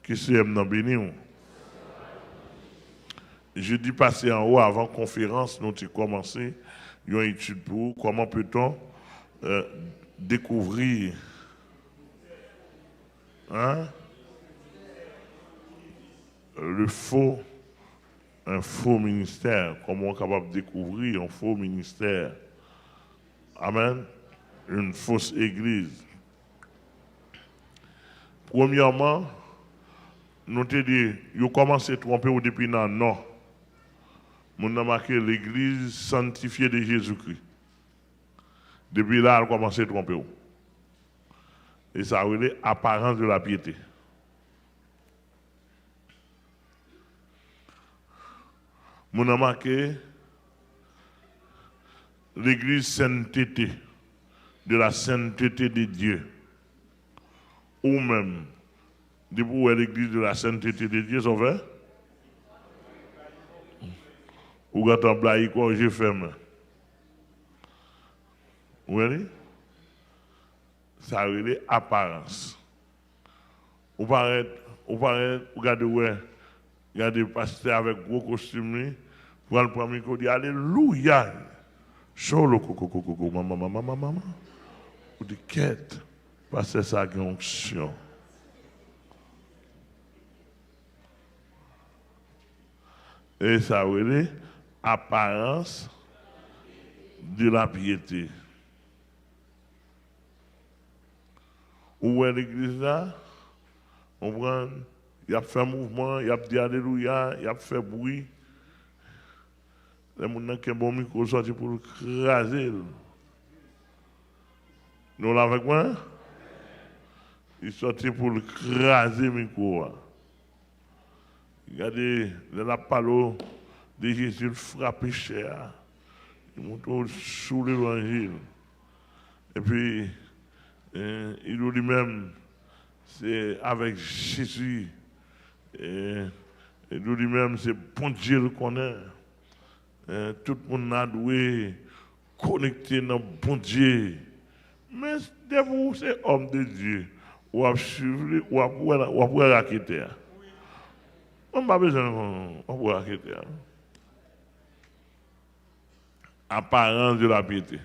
Qui c'est dans béni? Jeudi passé en haut, avant conférence, nous avons commencé une étude pour comment peut-on découvrir un faux ministère, comment on est capable de découvrir un faux ministère. Amen. Une fausse église. Premièrement, nous avons dit, vous commencez à tromper depuis dans le nord. Nous avons marqué l'église sanctifiée de Jésus-Christ. Depuis là, elle a commencé à tromper. Et ça a été l'apparence de la piété. Nous avons marqué l'église sainteté, de la sainteté de Dieu. Ou même, depuis l'église de la sainteté de Dieu, ça fait? Ou quand on blague quoi, j'ai fait. Vous voyez? Ça a été apparence. Ou paraît, regardez, regardez le pasteur avec gros costume, pour le premier micro, dit Alléluia. Cholo, coco, maman. Ou dit quête, parce que ça a une onction. Et ça a été apparence de la piété. Où est l'église là? On prend, il a fait un mouvement, il a dit Alléluia, il a fait bruit. Les gens qui ont un bon micro sorti pour le craser. Nous là avec moi? Il sorti pour le craser le micro. Regardez, la parole de Jésus frappé cher. Il monte sous l'évangile. Et puis, il nous lui-même, c'est avec Jésus. Et nous lui-même, c'est bon Dieu le connaît. Tout le monde a dû connecter dans le bon Dieu. Mais dès vous, c'est homme de Dieu. Ou à suivre, ou à raqueter. On n'a pas besoin de raqueter. Apparence de la piété.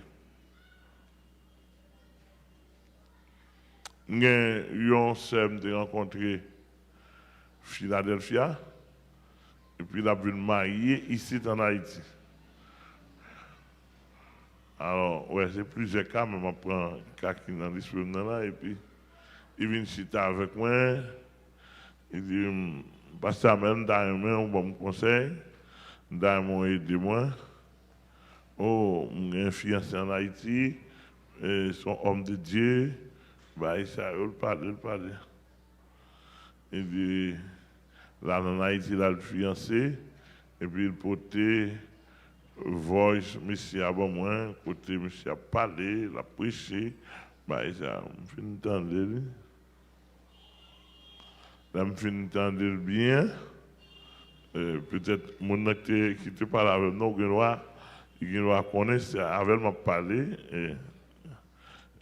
Nous avons rencontré Philadelphia. Et puis, il a vu marié ici en Haïti. Alors, ouais, c'est plusieurs cas, mais je prends un cas qui est dans l'esprit là. Et puis, il vient citer avec moi. Il dit, Pasteur Amen, dans un bon conseil, dans mon aide-moi. Oh, mon fiancé en Haïti, son homme de Dieu, bah, ça, il parle. Il dit, là, en Haïti, il a le fiancé, et puis il portait voice, monsieur a bon moins, côté monsieur a parlé, il a prêché, bah, ça, je finis d'entendre. Là, je finis d'entendre bien. Peut-être mon acteur qui te parle avec nous, il doit connaître, avec m'a parlé, et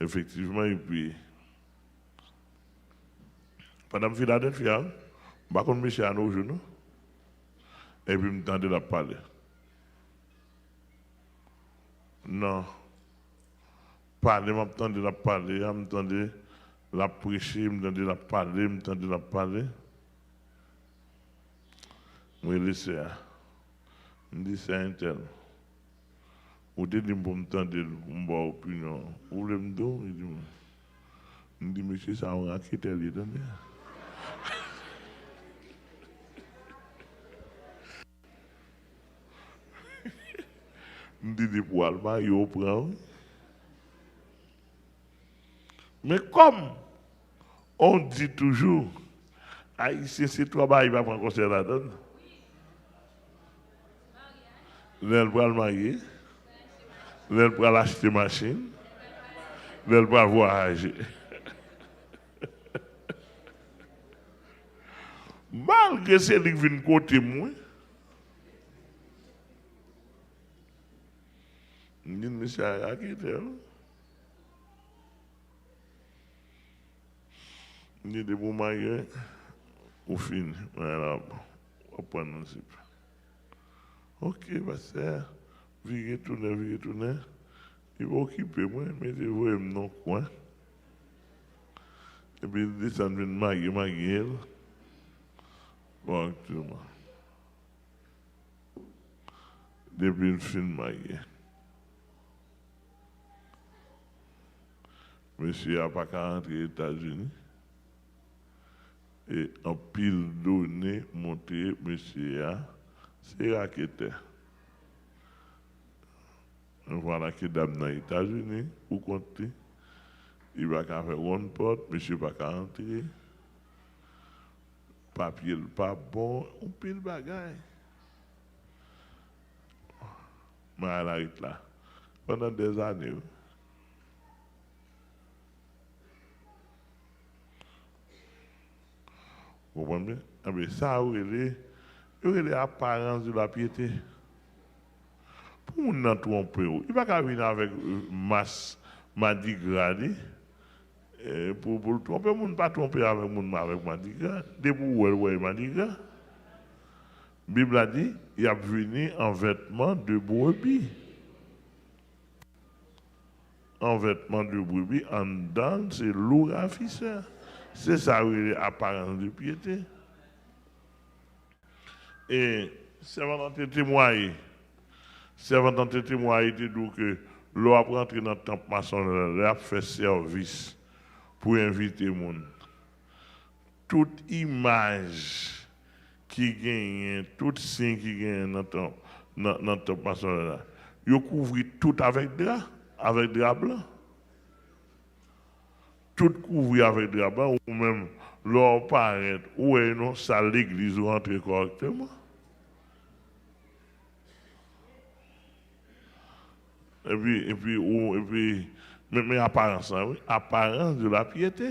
effectivement, et puis, pendant que je suis là, je ne sais pas monsieur à nos genoux, et puis, je me tendais la parler. Non, parler, je m'entendais la parler, je m'entendais la prêcher, je m'entendais la parler, je m'entendais la parler. Je me dis, c'est un tel. Ou te dit pour me tendre une bonne opinion. Ou le me dit, il dit, monsieur, ça on a quitté les données. Il dit, pour Alma, il prend. Mais comme on dit toujours, Haïtien, c'est toi, il va prendre conseil la donne. Elle va le marier. Elle va acheter machine. Elle va voyager. Malgré ce qui vient côté moi, je dis, monsieur, à qui t'es? Je dis, pour marier, Ou fini. Voilà. On prend un petit peu. Ok, pasteur. Virez tourner. Il va occuper moi, mettez-vous dans le coin. Et puis descendre une magie. Bon, actuellement. Depuis une fin magie. Monsieur n'a pas qu'à rentrer aux États-Unis. Et en pile donné, monté, monsieur a, c'est raqueteur. Voilà que dame dans les États-Unis, pour compter. Il va qu'à faire one porte, monsieur pas qu'à rentrer. Papier pas bon, on pile bagaille. Mais elle arrête là. Pendant des années. Vous comprenez? Mais ça, il y a l'apparence de la piété. Pour nous tromper, il ne va pas venir avec masse, madigradé. Pour le tromper, on ne pas tromper avec madigradé. Depuis où est madigradé? La Bible a dit, il a venu en vêtements de brebis. En vêtements de brebis, en dedans, c'est lourd à fisser. C'est ça, l'apparence de piété. Et servant de témoigner, il dit que l'on a rentré dans le temple maçon, l'on a fait service pour inviter le monde. Toute image qui gagne, tout signe qui gagne dans le temple maçon, il couvre tout avec drap blanc. Tout couvert avec drap blanc, ou même l'on paraît, ou est non, ça l'église rentre correctement. Et puis, mais apparence, oui, apparence de la piété.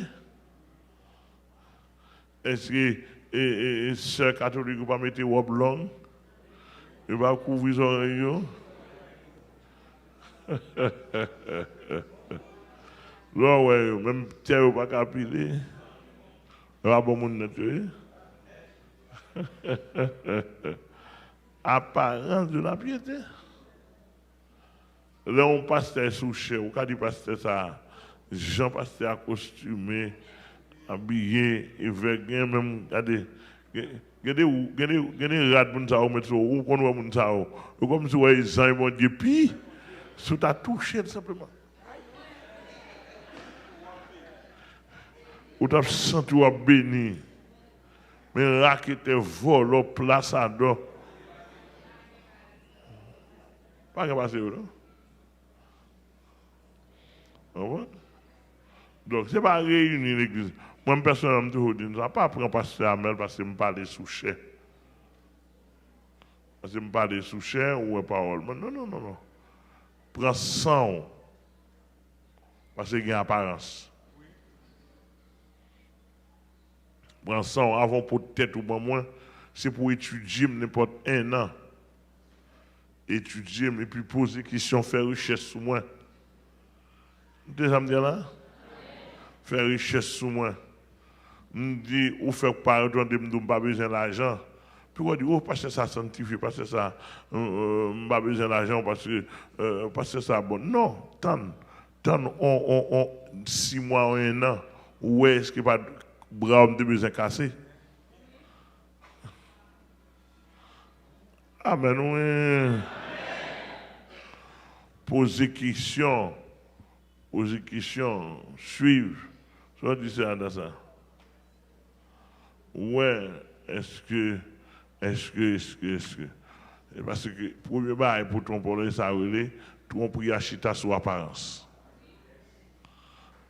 Est-ce que les sœurs catholiques ne vont pas mettre robe longue? Ils vont couvrir les oreilles? Là, ouais, même tiens, pas capiler. Là, bon monde nettoyer. Apparence de la piété. Là, on pasteur sous-chef, on dit pasteur ça, Jean pasteur costumé, habillé, et vegan même, regardez, regardez rad pour ça, mettre ça, ou qu'on voit pour ça, ou comme si ouais, Jean mon Dieu, puis, sous ta touché simplement. Ou t'as senti ou béni, mais là qui te vole, place à dos. Pas qu'à passer, non? Donc, ce n'est pas réunir l'église. Moi, personnellement, je ne dis pas prendre pasteur Amel parce que je me parle sous chair. Parce que je me parle sous chair ou parole. Non. Prends sang. Parce qu'il y a une apparence. Prends sang avant pour tête ou pas moins. C'est pour étudier n'importe un an. Étudier et puis poser des questions, faire recherche sur moi. Déjà me dire là? Faire richesse sur moi. Me dit, ou faire pas de pas besoin d'argent. Puis on dit, oh, parce que ça sanctifie, parce que ça, pas besoin d'argent, parce que ça bon. Non, tant, 6 mois ou 1 an, où est-ce qu'il n'y a pas de bras de besoin cassé? Amen, oui. Poser question. Poser question, suivre. Ça dit ça dans ça. Ouais, est-ce que. Parce que, premier bail pour ton problème, ça relève, ton prière chita sur apparence.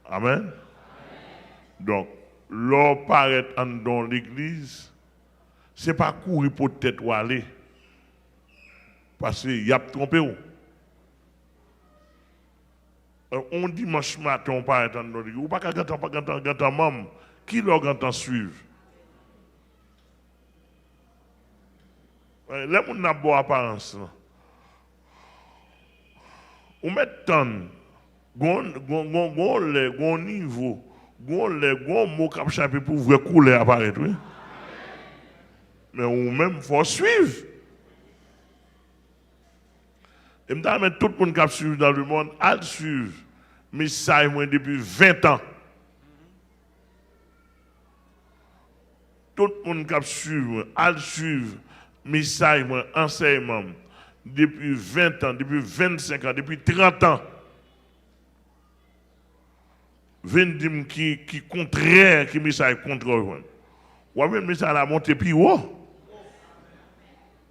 Amen. Donc, l'on paraît dans l'église, ce n'est pas courir pour tête ou aller. Parce qu'il y a trompé où. On dimanche matin, on paraît dans l'église. Ou pas qu'à gâter membre, qui leur gâte suivre. Les gens n'ont pas apparence. On met tant, gon niveau, gon mot cap chapitre pour vrai couler apparaître. Mais ou même, il faut suivre. Et je dis tout le monde qui suit dans le monde, à suivre. Mais ça, moi, depuis 20 ans. Tout le monde qui suit, à suivre. Mais ça, moi, enseignement. Depuis 20 ans, depuis 25 ans, depuis 30 ans. Vendim qui contraire, qui message contre vous. Ou bien message la monter plus haut.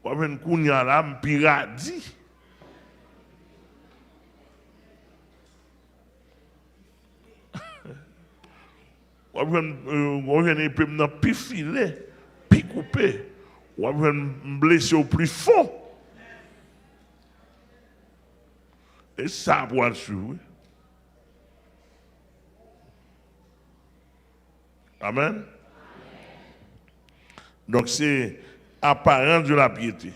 Ou bien kounya la piradi. Ou bien épée n'a plus filé, plus coupé. Ou bien blessé au plus fond. Et ça pour le suivre. Amen. Donc c'est apparent de la piété.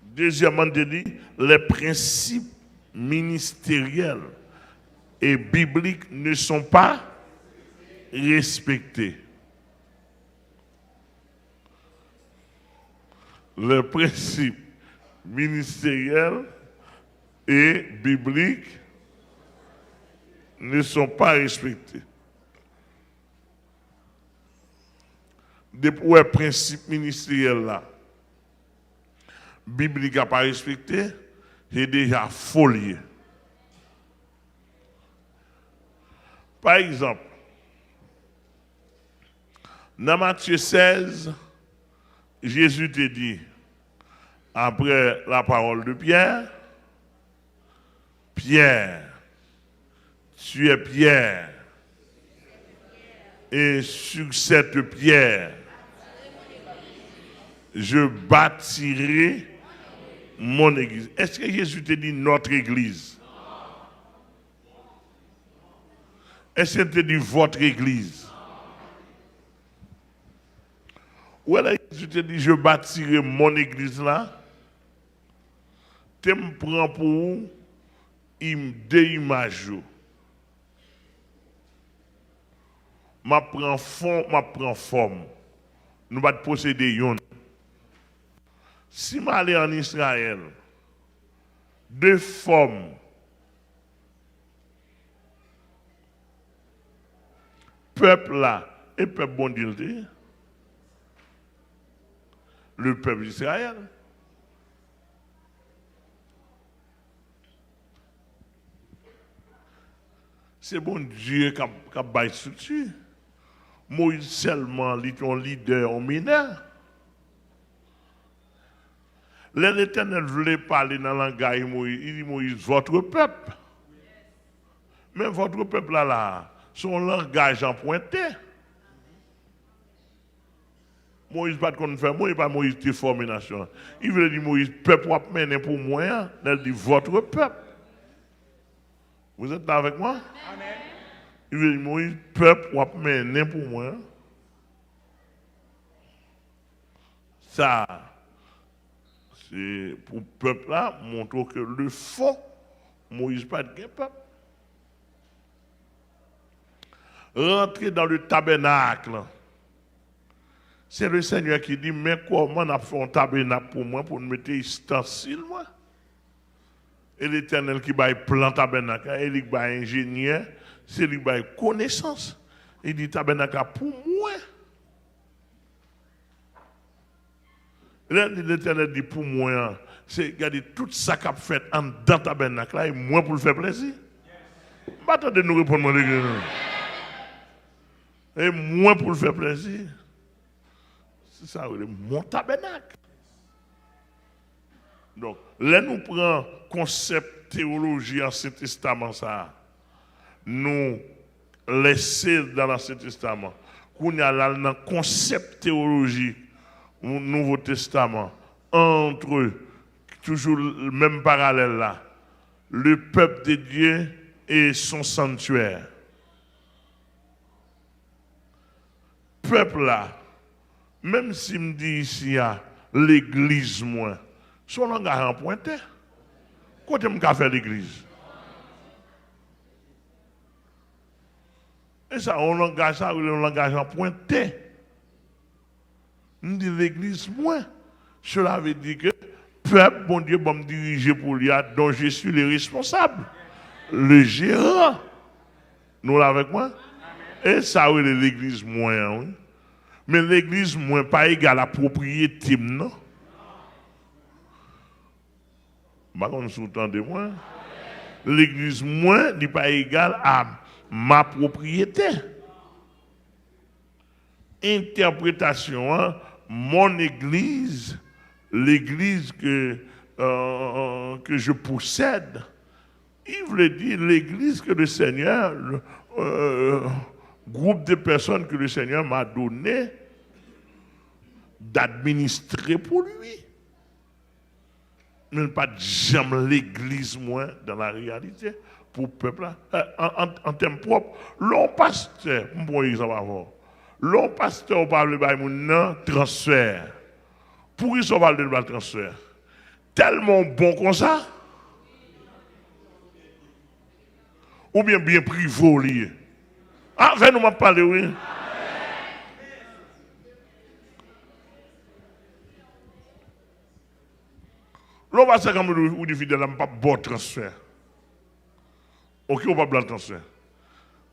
Deuxièmement, dit les principes ministériels et bibliques ne sont pas respectés. Les principes ministériels et bibliques ne sont pas respectés. Depuis le principe ministériel là, biblique n'a pas respecté, c'est déjà folie. Par exemple, dans Matthieu 16, Jésus te dit, après la parole de Pierre, Pierre, tu es Pierre, et sur cette pierre, je bâtirai mon église. Est-ce que Jésus te dit notre église? Est-ce qu'il te dit votre église? Ou alors Jésus te dit je bâtirai mon église là? Tu me prends pour deux images. Je prends fond, je prends forme. Nous allons posséder yon. Si je aller en Israël, deux formes, peuple là et peuple bon Dieu, le peuple d'Israël. C'est bon Dieu qui a bâti structure. Moïse seulement, il est un leader, un mineur. L'Éternel voulait parler dans le langage Moïse. Il dit Moïse, votre peuple. Mais votre peuple là, son langage en pointé. Moïse pas de faire, Moïse pas Moïse qui forme nation. Il veut dire Moïse, peuple va mener pour moi. Il dit votre peuple. Vous êtes là avec moi? Amen. Il veut dire Moïse, peuple va mener pour moi. Ça. C'est pour le peuple là, montrer que le fond, Moïse pas de peuple. Rentrer dans le tabernacle. C'est le Seigneur qui dit, mais comment on a fait un tabernacle pour moi, pour me mettre ustensile, moi? Et l'Éternel qui va plan tabernacle, et il va ingénieur, c'est lui qui va connaissance. Il dit tabernacle pour moi. L'Éternel dit pour moi, c'est garder tout ça qu'a fait en dans tabernacle là et moi pour le faire plaisir. Pas attendre de nous répondre et moi pour le faire plaisir. C'est ça mon tabernacle. Donc, là nous prenons concept théologie Ancien Testament ça. Nous laisser dans l'Ancien Testament. Qu'on y a là dans concept théologie au Nouveau Testament, entre eux, toujours le même parallèle là, le peuple de Dieu et son sanctuaire. Peuple là, même si me dit ici, l'église, moi, son langage en pointé, côté me faire l'église. Et ça, on langage en pointé. On dit l'église moins. Cela veut dire que peuple, bon Dieu, va me diriger pour lui, dont je suis le responsable, le gérant. Nous là avec moi? Et ça, oui, l'église moins. Oui. Mais l'église moins pas égale à la propriété, non? Par contre, sous-entendez moi. L'église moins n'est pas égale à ma propriété. Interprétation, hein, mon église, l'église que je possède, il veut dire l'église que le Seigneur, groupe de personnes que le Seigneur m'a donné d'administrer pour lui. Mais pas jamais l'église moins dans la réalité pour le peuple là. En termes propres, l'on pasteur, bon exemple avant. L'on pasteur parle de mon transfert. Pour qu'ils parle de transfert. Tellement bon comme ça. Ou bien privé. Ah, fais-nous m'en parler, oui. L'on va faire comme ou du fidèle, pas bon transfert. Ok, on va pas le transfert.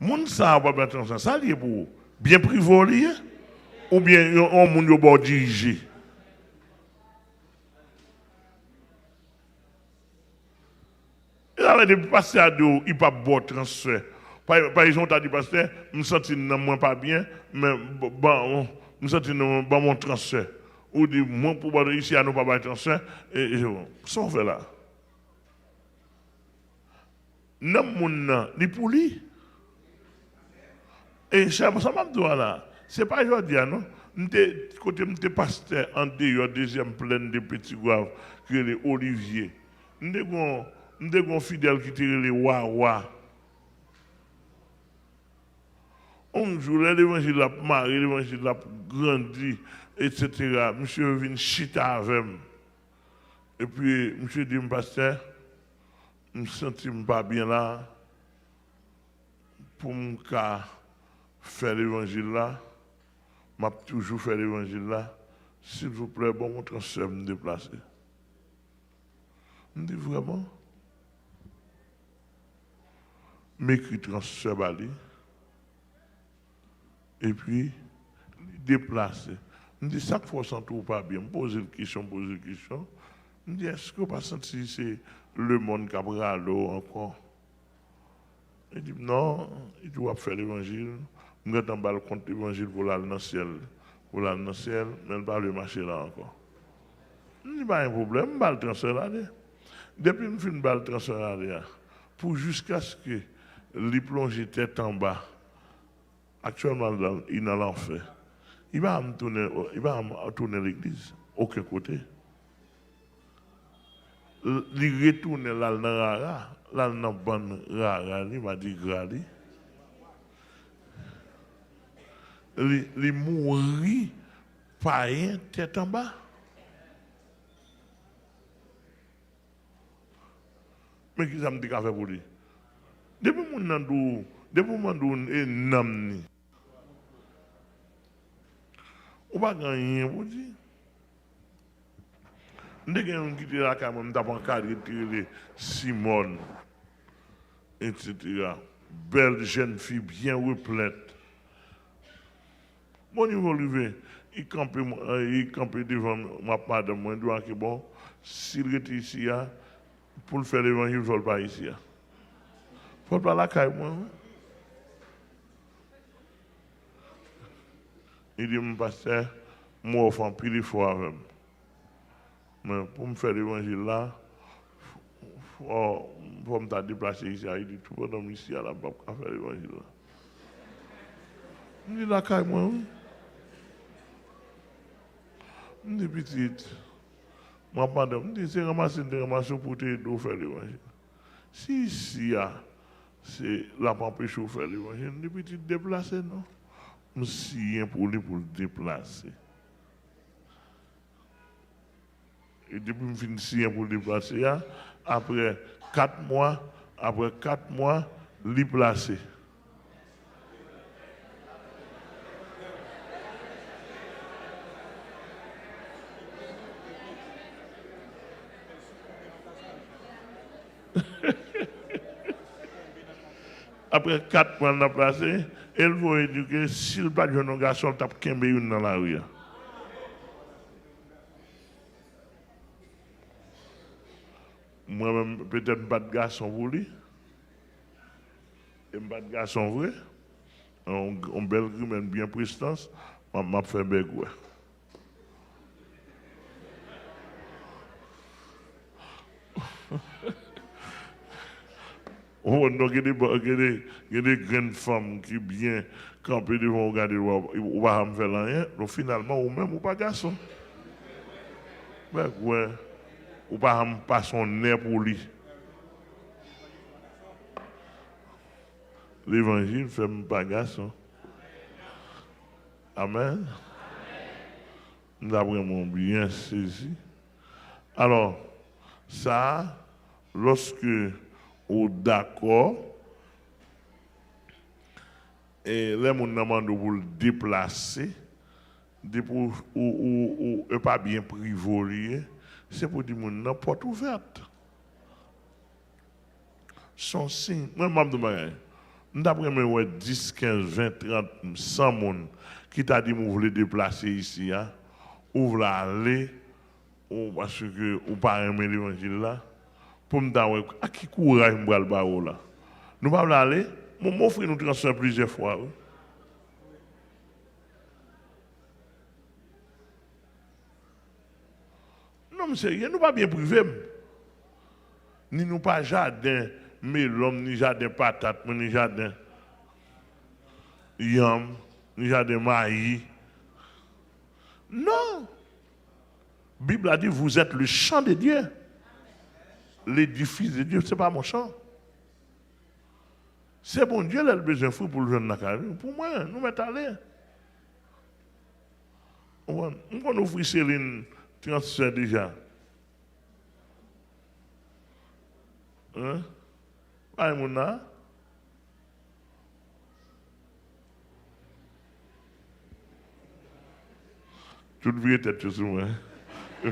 Moun ça va pas le transfert. Ça lié pour bien privé ou bien on moun yo bon dirigé. Il a des pasteurs il pas bon transfert. Par exemple, tu as dit pasteur, je me sens moins pas bien, mais bon, je me sens bon mon transfert. Ou dit moi pour pas ici à nous pas de transfert et ça on fait là. Non moun ni pour lui. Et ça m'a dit là, c'est pas aujourd'hui non. Côté m'te pasteur en dehors deuxième pleine de petits gouaves que les Olivier. M'te gon fidèle qui tire les wa. Un jour, l'évangile a maré, l'évangile a grandi, etc. Monsieur vient chita avec moi. Et puis, monsieur dit, pasteur, je me sens pas bien là pour me faire l'évangile là. Je vais toujours faire l'évangile là. S'il vous plaît, bon, mon transfert me déplacer. Je me dis vraiment, m'écrit transfert bali. Et puis, déplacer. Je me dis, chaque fois, je ne trouve pas bien. Je pose une question. Je me dis, est-ce que vous pas senti c'est le monde qui a pris l'eau encore? Il dit, non, il doit faire l'évangile. Je vais dans le compte l'évangile pour aller dans le ciel. Pour aller dans le ciel, mais je ne pas le marcher là encore. Je dis, pas un problème, je vais le transfert là. Depuis que je fais le transfert là, pour jusqu'à ce que les plongées tête en bas, actuellement, il est dans l'enfer. Il va me tourner l'église, aucun côté. Il retourne là dans Rara, là dans ban Rara, il m'a dit Grali. Il mourit païen tête en bas. Mais qui ça me dit qu'à faire pour lui? Depuis mon nandou, depuis mon nandou est namni. On va gagner pour dire. Dès que on quitte la caméra, on t'a encadré Simone, etc. Belle jeune fille bien replète. Mon niveau levé, il campe devant ma madame, moi, doit que bon, s'il est ici, pour faire l'évangile, il ne faut pas ici. Il ne faut pas la caille, moi. Il dit, mon pasteur, moi, je fais pile de fois avec moi. Mais pour me faire l'évangile là, il faut me déplacer ici. Il dit, tout le monde ici, à la bas pour faire l'évangile là. Il dit, la caille, moi, oui. Je dis, petite, ma madame, je dis, c'est ramasser pour te faire l'évangile. Si ici, c'est la empêche de faire l'évangile, je dis, petite, déplacer, non? Je suis pour lui pour le déplacer. Et depuis que je finis pour le déplacer, après 4 mois, il placé. Après 4 mois, on a placé. Elle va éduquer, s'il n'y a pas de jeune garçon, il a qu'un une dans la rue. Moi-même, peut-être pas de garçon pour lui. Et pas de garçon vrai. On belle rue, bien prestance. M'a fait beg, ouais. On a des grandes femmes qui bien campées devant regarder, ou pas me faire rien. Donc finalement, ou même, ou pas garçon. Ouais. Ou pas me passer son nez pour lui. L'évangile fait pas garçon. Amen. Nous avons vraiment bien saisi. Alors, ça, lorsque vous êtes d'accord, et les gens demandent de vous le déplacer, ou pas bien privolé, c'est pour dire que vous porte ouverte. Son signe, moi, je me dis, d'après moi, 10, 15, 20, 30, 100 personnes qui t'a dit que vous voulez déplacer ici, hein, ou vous voulez aller, ou parce que vous ne pas aimer l'évangile là, pour me dire, à qui courage me le barreau là? Nous ne pouvons pas aller, mon frère nous transfère plusieurs fois. Oui. Non, mais sérieux, nous ne pas bien privé. Ni nous pas jardin, melon, ni jardin patate, ni jardin yam, ni jardin maïs. Non. La Bible a dit, vous êtes le champ de Dieu. L'édifice de Dieu, ce n'est pas mon champ. C'est bon Dieu, il a besoin de pour le jeune Nakari. Pour moi, nous mettons allés. On ouvre Céline transfert déjà. Hein? Aïe, mon a. Tout le vie tête sur moi. Non,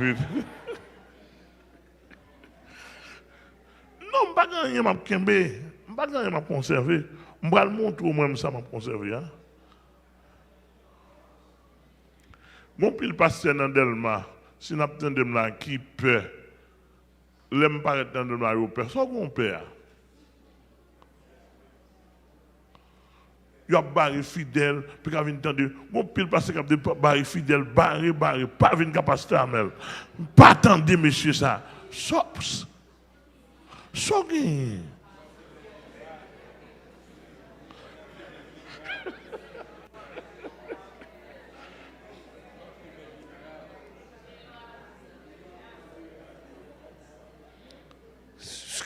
je ne pas gagner ma kembe. Je ne pas gagner ma conserver. Je vais le montrer au moins ça m'a conservé. Hein? Mon pile pasteur dans Delma, si nous avons là qui peut, l'aime pas dans Delma, il personne qu'on perd. Il y a barré fidèle, puis quand vient entendre, mon pile pasteur qui a barré fidèle, barré, pas venir capacité à mel. Pas attendre, monsieur, ça. Sops. Sogin.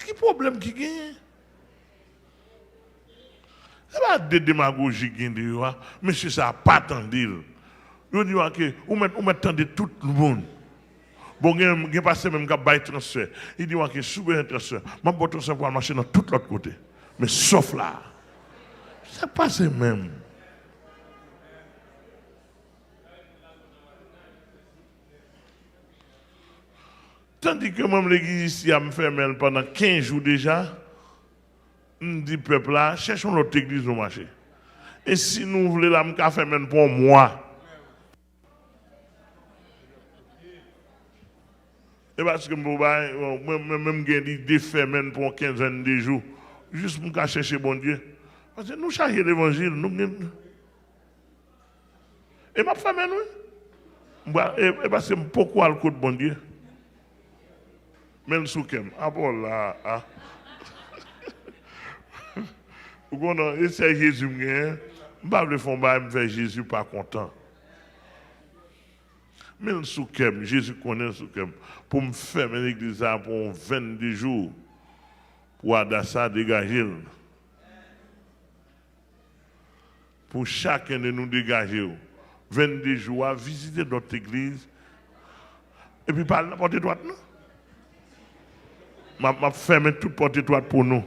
Quel problème qui gagne? Ce n'est pas de démagogie qui gagne, monsieur, ça n'a pas attendu. Il dit que vous mettez tout le monde. Bon, il y a passé même un transfert. Il dit que sous un transfert, je vais transfert pour marcher dans tout l'autre côté. Mais sauf là, c'est pas ce même. Tandis que même l'église ici a me fermé pendant 15 jours déjà, on dit peuple là, cherchons l'autre église au marché. Et si nous voulons la me faire même pour moi, et parce que même j'ai des faits même pour 15 de jours, juste pour chercher bon Dieu. Parce que nous cherchons l'évangile, nous. Et ma femme, nous. Et parce que pourquoi le coup de bon Dieu? Même sous kem. Ah bon là. Ah. Vous connaissez, c'est Jésus, je ne vais pas faire Jésus pas content. Mais le soukem, Jésus connaît le soukem. Pour me faire l'église pour 22 jours, pour Adassa dégager. Pour chacun de nous dégager. 22 jours à visiter notre église. Et puis par la porte droite, non? Je ferme toute porte droite pour nous.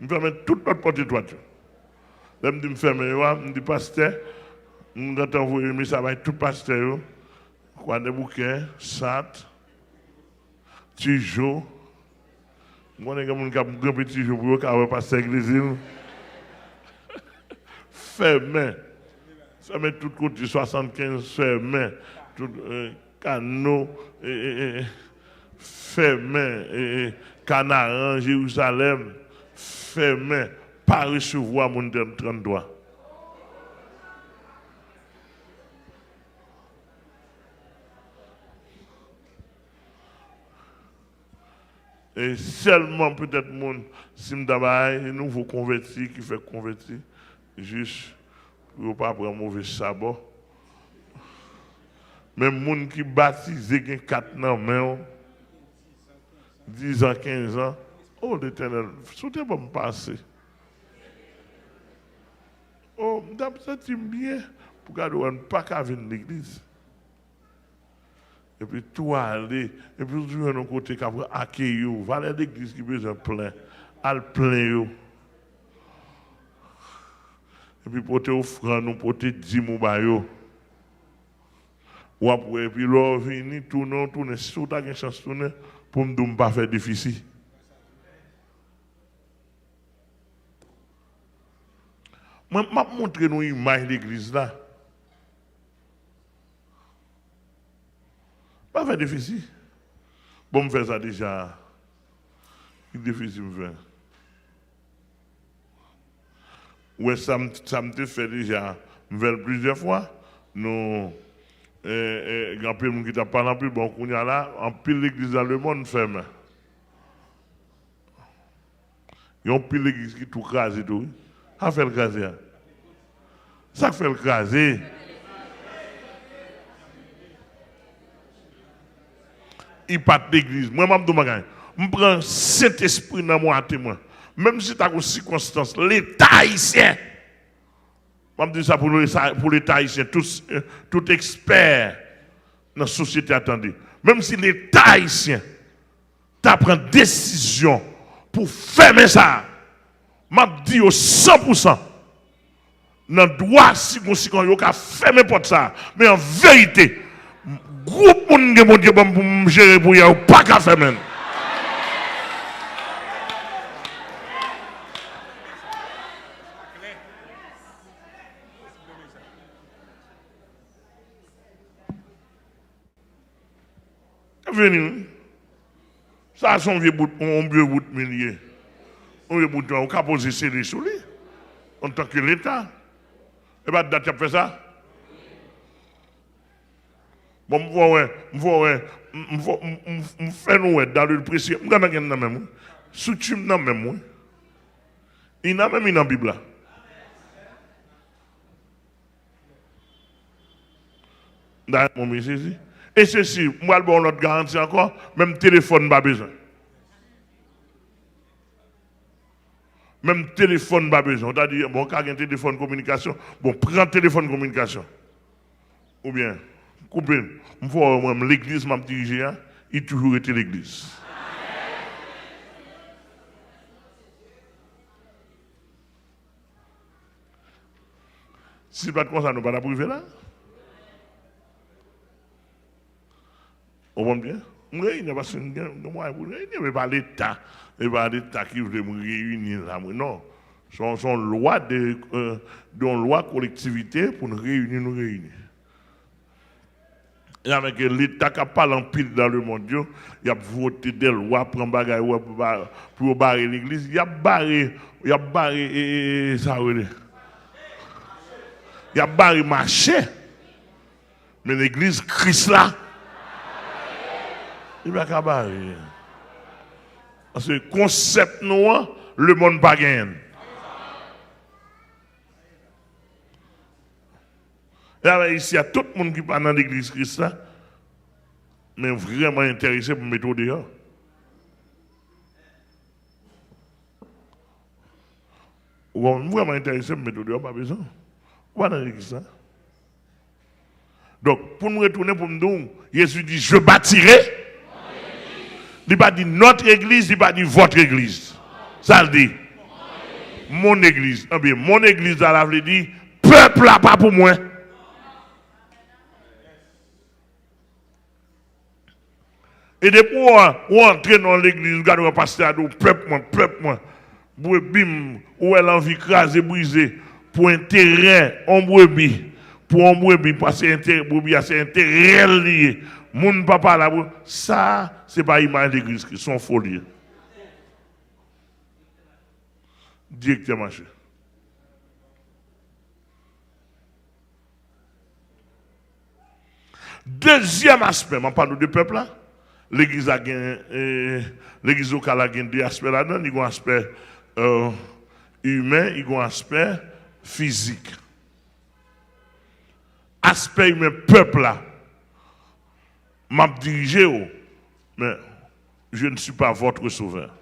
Je ferme toute notre porte droite. Je me ferme, je dis pasteur, je vais t'envoyer un message avec tout pasteur. Quoi des bouquets, sat, petit jour. Moi, je suis un petit jour pour que passer l'église. Fermé. Fermé tout côté 75, fermé. Tout canot, fermé. Canaran, Jérusalem, fermé. Pas recevoir mon 33. Et seulement peut-être mon simdabaï, nouveau converti qui fait convertir, juste pour ne pas prendre mauvais sabot. Même les gens qui baptisé 4 ans, mais 10 ans, 15 ans, oh l'Éternel, souhaitez pas me passer. Oh, ça t'aime bien pour qu'on ne pas qu'à venir à l'église. Et puis tout aller, et puis toujours un côté qui a accueilli, va à l'église qui a besoin plein, à plein. Et puis porter offrande, nous porter 10 moubayo. Ou après, et puis là, venir, tourner, si tu as une chance de tourner, pour ne pas faire difficile. Moi, je vais montrer nous une image de l'église là. Pas faire difficile. Bon, je fais ça déjà. C'est difficile de faire. Ouais, ça me fait déjà. Je fais plusieurs fois. Nous, grand pile qui t'a parlé en plus, bon, qu'on y a là, en pile l'église dans le monde ferme. Il y a un pile l'église qui tout crase et tout. Ça fait le craser. Ça fait le craser. Il part d'église. Moi, je prends cet esprit dans moi à témoin. Même si tu as une circonstance, l'État haïtien, je dis ça pour l'État haïtien, tout expert dans la société attendue. Même si l'État haïtien prend décision pour fermer ça, je dis au 100%, dans le droit, si on a fermé pour ça, mais en vérité, groupe monde de mon Dieu pour me gérer pour y pas qu'à faire même. Venez, ça son vieux bout, on vieux bout de milliers. On vieux bout de on peut poser serré sur lui en tant que l'État. Et bien, date a fait ça. Bon, je fais nous dans le précis. Je vais vous même. Si tu me même, il n'a même dans la Bible. Dans mon message. Et ceci, moi, je vais vous garantie encore, même téléphone, pas besoin. Même téléphone, pas besoin. On a dit, bon, quand il y a un téléphone de communication, bon, prends téléphone de communication. Ou bien, coupez. Moi, l'église m'a dirigé, il a toujours été l'église. Si pas comme ça, nous ne pouvons pas priver là. On voit bien? Il n'y a pas l'État. Il n'y a pas l'État qui veut me réunir là. Non. C'est une loi de loi collectivité pour nous réunir. Et avec l'État qui parle en pile dans le monde, il y a voté des lois pour barrer l'église. Il y a barré ça. Il y a barré marché. Mais l'église Christ là, il va barrer. Parce que le concept noir, le monde pas gagne. Et alors ici, il y a tout le monde qui parle dans l'église Christ là, mais vraiment intéressé pour mettre au dehors. Ou vraiment intéressé pour mettre au dehors, pas besoin. Ou dans l'église là. Donc, pour nous retourner pour nous dire, Jésus dit, je bâtirai. Il n'a pas dit notre église, il n'a pas dit votre église. Ça le dit. Mon église. Eh bien, mon église, ça veut dire, peuple là pas pour moi. Et depuis on entre dans l'église, regarde le pasteur, peuple moi. Brebis, où elle a envie de craser, briser, pour intérêt, en brebis, pour un brebis, parce que brebis, c'est intérêt lié. Mon papa là, ça, c'est pas l'image de l'église, c'est son folie. Directement, monsieur. Deuxième aspect, on parle de peuple là. L'église a gagné, l'église locale a gagné deux aspects là-dedans. Il y a un aspect humain, il y a un aspect physique. Aspect humain, peuple là, m'a dirigé, mais je ne suis pas votre sauveur.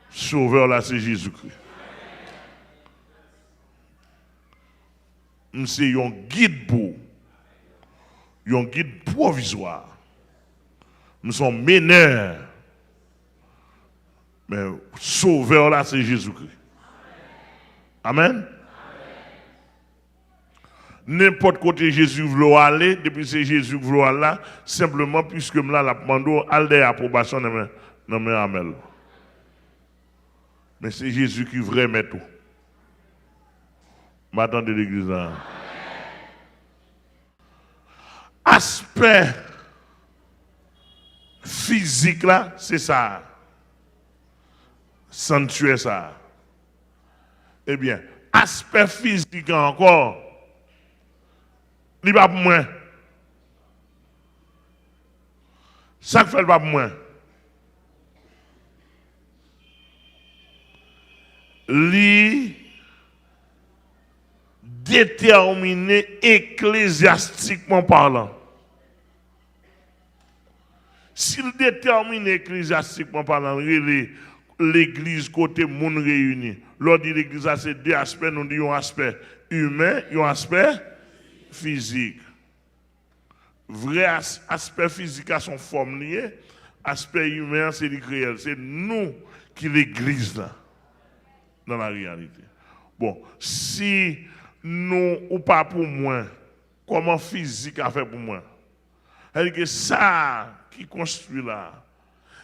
Sauveur là, c'est Jésus-Christ. C'est un guide pour, un guide provisoire. Nous sommes meneurs. Mais sauveur là, c'est Jésus-Christ. Amen. N'importe côté Jésus veut aller, depuis que c'est Jésus veut aller là, simplement puisque là, la demande à l'approbation dans mes amels. Mais c'est Jésus qui veut mettre tout. M'attends de l'église là. Aspect physique là, c'est ça. Sanctuaire ça. Eh bien, aspect physique encore, il va pour moi. Ça fait pas pour moi. Li déterminé ecclésiastiquement parlant. S'il détermine ecclésiastiquement parlant, l'église côté moun réuni. Lors de l'église, c'est deux aspects. Nous disons un aspect humain et un aspect physique. Vrai aspect physique à son forme liée, aspect humain, c'est réel. C'est nous qui l'église là, dans la réalité. Bon, si nous ou pas pour moi, comment physique a fait pour moi? C'est-à-dire que ça qui construit là,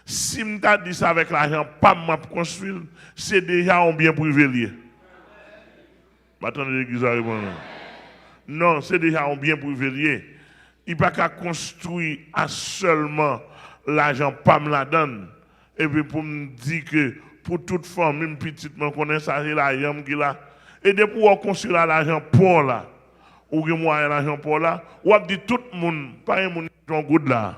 si je dit ça avec l'argent, pas moi pour construire, c'est déjà un bien privé lié. Attendez, l'église arrive. Non, c'est déjà un bien privé lié. Il n'y a pas qu'à construire à seulement l'argent, pas me la donne. Et puis pour me dire que pour toute femme, même petite, je connais ça, c'est l'argent qui là. Et depuis qu'on construit l'argent pour là, ou que moi l'argent pour là, ou dit tout le monde, pas un monde qui est en good là.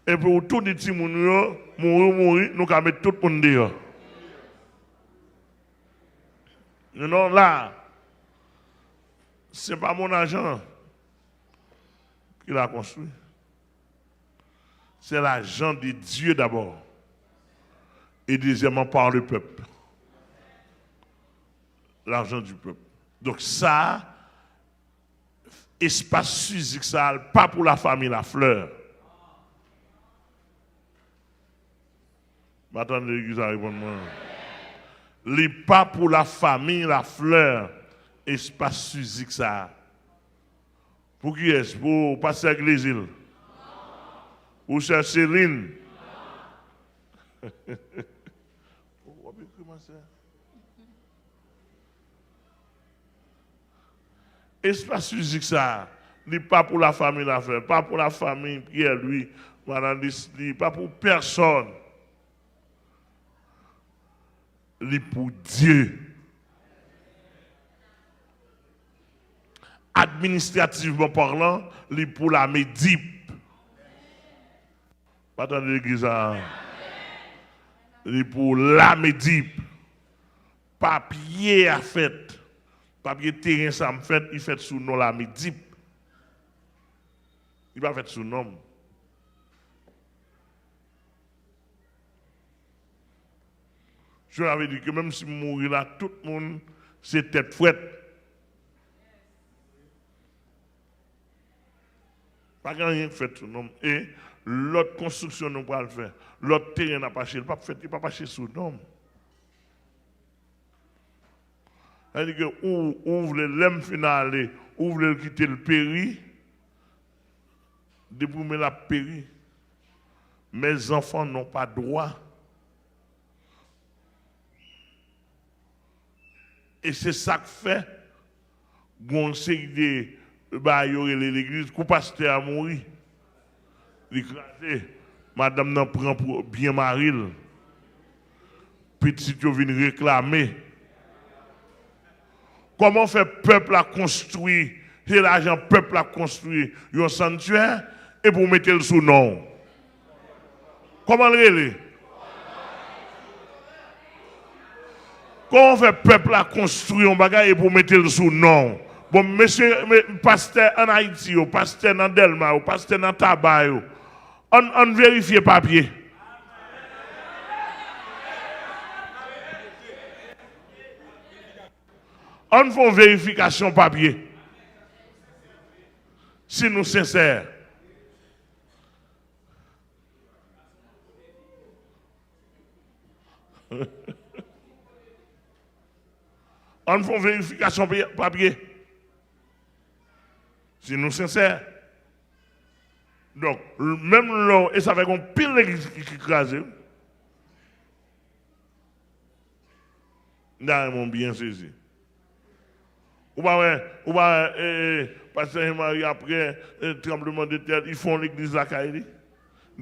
Et puis, tout les petits mourir, nous allons mettre tout le monde dehors. Non, là, ce n'est pas mon argent qui l'a construit. C'est l'argent de Dieu d'abord. Et deuxièmement par le peuple. L'argent du peuple. Donc ça, espace physique, ça, pas pour la famille, la fleur. Attendez, l'église arrive pour moi. Les pas pour la famille, la fleur, espace physique ça. Pour qui est-ce? Pour passer avec les îles? Pour chercher Céline? Espace physique ça. Les pas pour la famille, la fleur. Pas pour la famille, Pierre, lui, pas pour personne. Li pour Dieu. Administrativement parlant, li pour la Médip. Pas dans l'église. Li pour la Médip. Papier à fait. Papier terrain ça me fait, il fait sous nom la Médip. Il va faire sous nom. Je avais dit que même si je mourir là, tout le monde, c'est tête fouette. Pas rien fait tout le monde. Et l'autre construction, nous pas le faire. L'autre terrain n'a pas cherché. Il ne pas chercher sous nom. C'est-à-dire que ouvre l'aime finale, ouvre le quitter le péri, depuis la péri, mes enfants n'ont pas droit. Et c'est ça que fait, bon, c'est de l'église, qu'on pasteur a mouru. L'écrasé, madame n'en prend pour bien maril. Petit, tu viens réclamer. Comment fait peuple à construire, c'est l'argent peuple à construire un sanctuaire et pour mettre le sous nom. Comment le relais? Comment fait peuple à construire un bagage et pour mettre le sous nom? Bon, monsieur, pasteur en Haïti, pasteur dans Delma, pasteur dans Tabac, on vérifie papier. On fait une vérification papier. Si nous sommes sincères. On fait une vérification papier. Si nous sommes sincères. Donc, même là, et ça fait qu'on pile l'église qui écrase. Nous avons bien saisi. Ou pas, pasteur Marie, après le tremblement de terre, ils font l'église à Kaïli.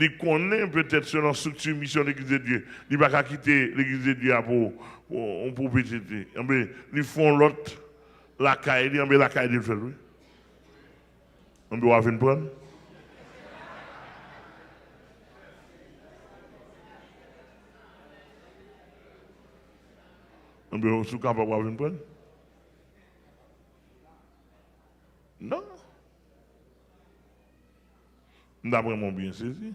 Ils connaissent peut-être selon la structure mission de l'église de Dieu. Ils ne vont pas quitter l'église de Dieu pour petit. Ils font l'autre, la Kaïli, la Kaïli fait lui. On doit venir prendre. On doit venir prendre. Non. Nous avons vraiment bien saisi.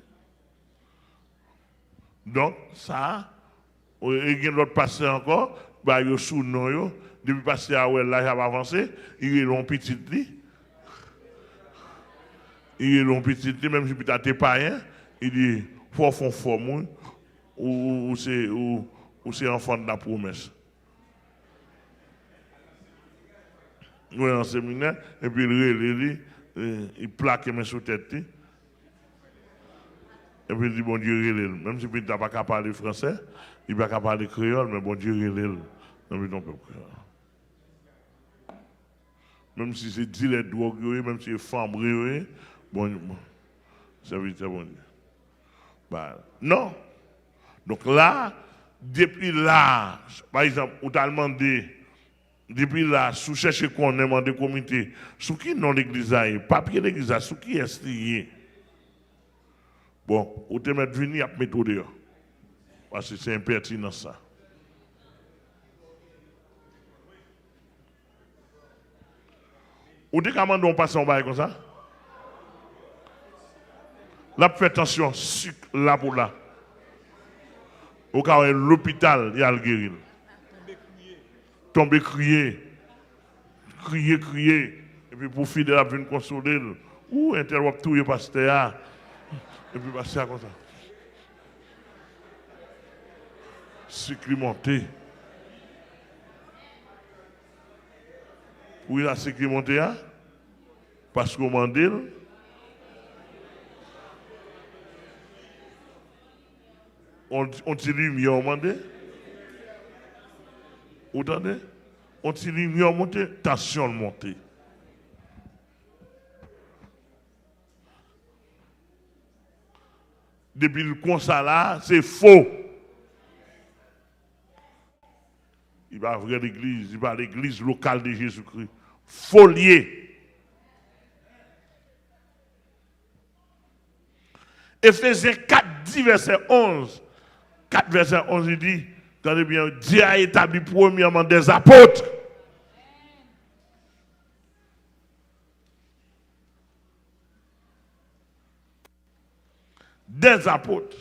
Donc, ça, il y a l'autre pasteur encore, bah, il y a sous nom, depuis pasteur là, il a avancé, il y a un petit lit. Il y a un petit lit, même si tu n'es pas rien, il dit, faut faire forme, ou c'est enfant de la promesse. Oui, en séminaire, et puis il plaque mes sous tête. Et puis il dit, bon Dieu, même si tu n'as pas qu'à parler français, il n'a pas qu'à parler créole, mais bon Dieu, même si c'est dit les drogues, même si c'est femme, bon, ça veut dire bon Dieu. Bah, non. Donc là, depuis là, par exemple, on t'a demandé, depuis là, sous chercher qu'on a demandé comité, sous qui non l'église a, papier l'église a, sous qui est lié. Bon, ou te mettre venir à mettre dehors. Parce que c'est impertinent ça. Ou te commande on passe en bas comme ça? Là, faites attention, sucre là pour là. Au cas où l'hôpital, il y a le guérir. Tomber, crier. Crier. Et puis pour fidèle, la venir consoler. Ou interrompre tout le pasteur. Et puis passer comme ça. Sécurimonté. Oui, la sécurimonté, parce qu'on m'a dit. On tire lumière, on m'a dit. Vous entendez? On tire lumière, monter, tension monter. Depuis le constat là, c'est faux. Il va ouvrir l'église, il va à l'église locale de Jésus-Christ. Folier. Éphésiens 4, 10, verset 11. 4, verset 11, il dit, attendez bien, Dieu a établi premièrement des apôtres. Des apôtres.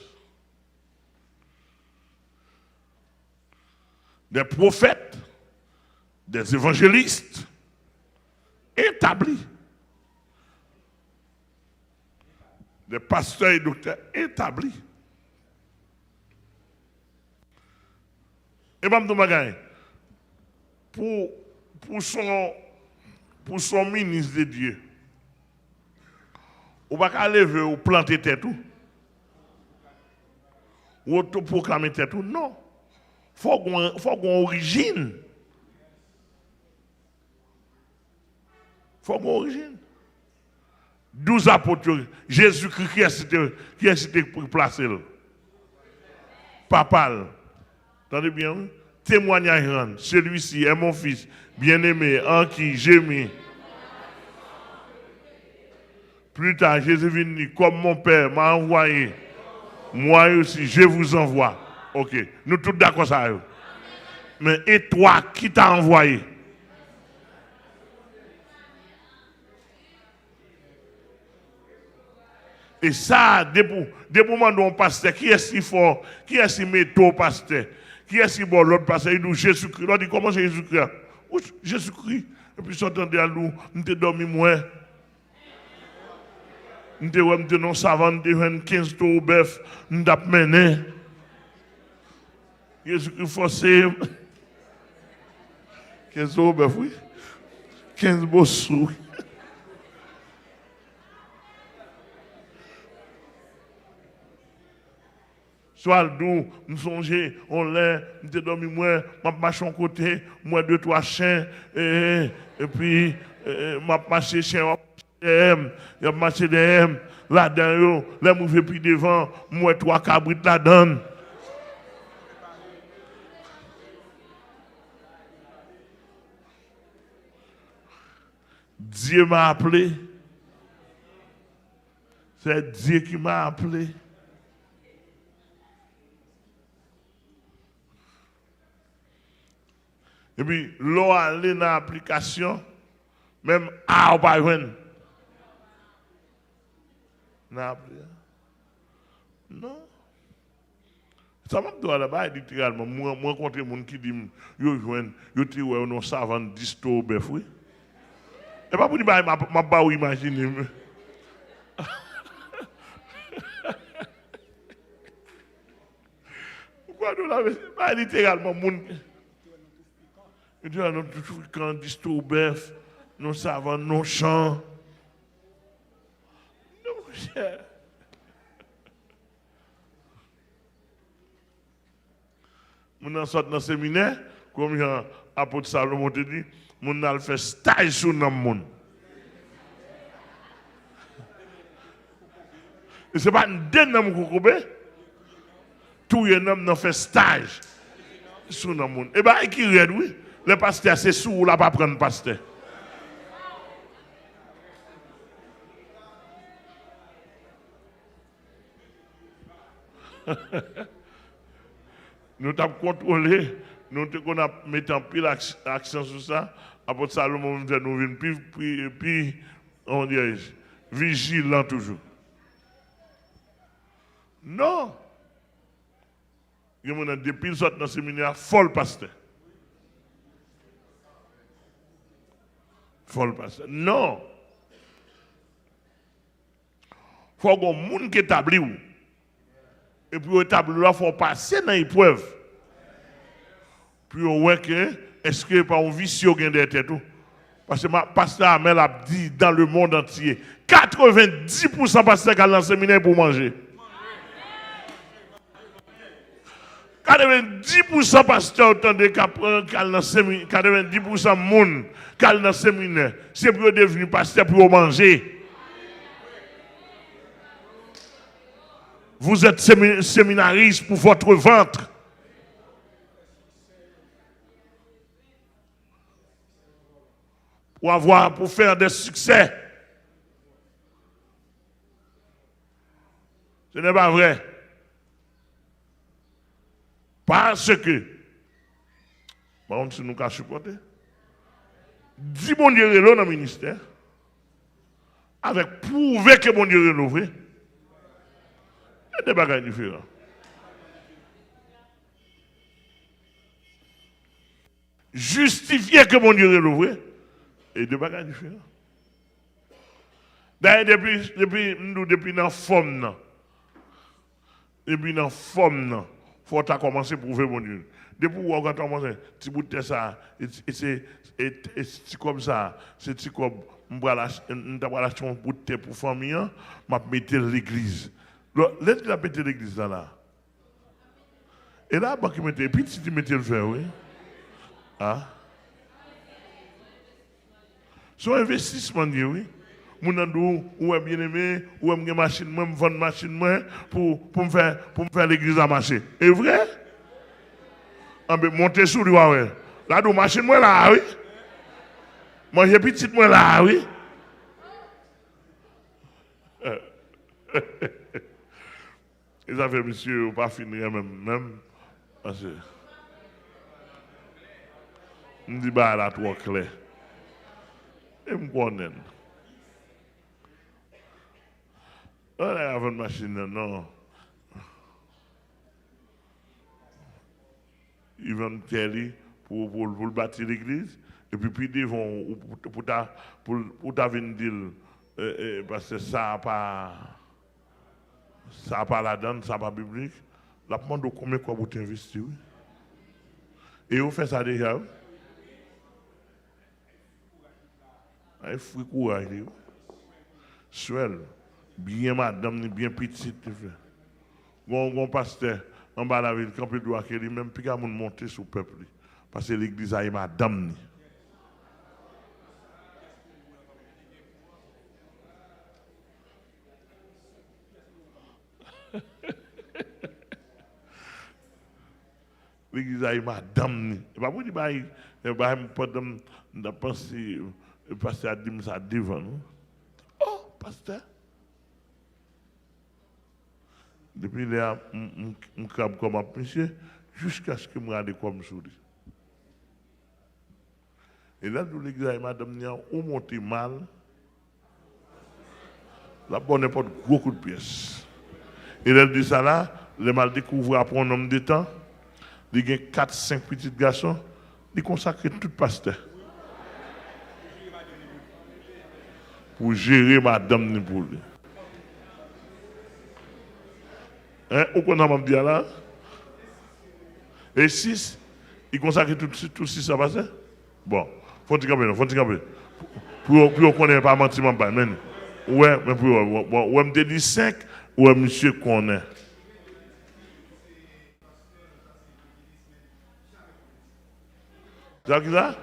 Des prophètes, des évangélistes établis, des pasteurs et docteurs établis. Et Mme Domagaï, pour son ministre de Dieu, Ou pas lever ou planter tête tout. Ou proclamer tête tout. Non. Faut qu'on origine. Faut qu'on origine. 12 apôtres, Jésus-Christ qui est cité pour placer. Papa. Attendez bien. Témoignage. Celui-ci est mon fils, bien-aimé, en qui j'ai mis. Plus tard, Jésus vient comme mon Père m'a envoyé. Moi aussi, je vous envoie. Ok. Nous tous d'accord ça. Mais et toi, qui t'a envoyé? Et ça, depuis moment où on pasteur, qui est si fort, qui est si métaux pasteur, qui est si bon l'autre pasteur, il dit Jésus-Christ. Il dit comment c'est Jésus-Christ? Jésus-Christ. Et puis s'entendait à nous, nous t'ai dormi moins. Nous t'ai non savant, nous t'ai 15 tours au bœuf, nous t'ai mené. Jésus-Christ forcé. 15 tours au bœuf, oui. 15 beaux sous. Soit d'où nous songeons, on l'a, nous te dormi moins, m'a marché en côté, moi 2-3 chiens, et puis m'a marché chien, m'a marché derrière, là-dedans, là m'ouvre puis devant, moi 3 cabrites là-dedans. Dieu m'a appelé. C'est Dieu qui m'a appelé. Et puis, l'eau allait dans l'application, même à ou pas non. Ça m'a dit là-bas, littéralement, moi, rencontre des gens qui disent, yo joignent, yo tirent nos savants disto bœuf, oui. Et pas pour dire, ma pas imaginer. Pourquoi nous l'avons pas littéralement, nous avons tout quand disto bœuf, nos savants, nos champs. Non, cher. Nous avons sorti dans le séminaire, comme l'apôtre Salomon te dit, nous avons fait stage sur le monde. Et ce n'est pas un dénom qu'on coupe. Tout le monde a fait stage sur le monde. Et bien, qui regarde, oui, le pasteur, c'est sous là pas prendre pasteur. Nous avons contrôlé, nous avons mis en pile l'accent sur ça. Après Salomon, nous venons puis on dirait, vigilant toujours. Non. Il y a depuis sortent dans le séminaire, folle pasteur. Folle pasteur. Non. Il faut qu'on monde qui établit. Et puis établir là, il faut passer dans l'épreuve. Puis on voit que, est-ce que par un vicieux gain derrière tout? Parce que pasteur Amel a dit dans le monde entier, 90% pasteur qui a dans le séminaire pour manger. 90% pasteur entendez qu'à dans le séminaire, 90% monde qui a dans le séminaire, c'est pour devenir pasteur pour manger. Vous êtes séminariste pour votre ventre. Pour faire des succès. Ce n'est pas vrai. Parce que, bon, si nous avons supporté, 10 bon Dieu dans le ministère, avec prouver que bon Dieu est renouvelé, il y a des bagages différents. Justifier que mon Dieu est renouvelé, et des bagages différents. D'ailleurs, depuis dans la forme, il faut commencer à prouver mon Dieu. Depuis où on a commencé, si vous êtes ça, c'est comme ça, c'est comme je vais acheter un bout de terre pour la famille, je vais mettre l'église. Laisse la mettre l'église là. Et là, je vais mettre, et puis tu mets le verre, oui. Ah. C'est un investissement, oui. Mon andou, ou est bien aimé, ou est une machine, moi, vendre une machine pour me faire l'église à marcher. Est vrai? Ah, ben, monter sur lui, ouais. Là, do machine, moi, là, oui. Manger petit, moi, là, oui. Les affaires, monsieur, pas finir même. Parce que. Je me dis, bah, là, trop clair. Et je me connais. On a une machine, non. Ils vendent télé pour bâtir l'église. Et puis ils vont pour ta venir dire parce que ça n'a pas la donne, ça n'a pas biblique. La demande combien quoi vous t'investir. Et vous faites ça déjà. Il faut courage. Seul, bien madame, bien petite. Mon pasteur en bas de la ville, quand il doit qu'il même plus qu'à monter sur le peuple. Parce que l'église a madame. L'église a madame. Et pas pour dire, je pense que le pasteur a dit ça devant nous. Oh, pasteur. Depuis là, je crabe comme un monsieur, jusqu'à ce que je me regarde comme souris. Et là, dans l'église, madame, on monte mal. La bonne n'importe beaucoup de pièces. Et elle dit ça là, le mal découvert après un homme de temps, il y a 4-5 petits garçons, il consacre tout pasteur. Pour gérer madame pour lui. Hein, au qu'on a dit là? Et 6, il consacre tout 6 ça passe? Bon, faut camper. Pour qu'on n'ait pas menti, mais ouais, mais pour ouais, me dit 5, ouais, monsieur connaît. C'est ça?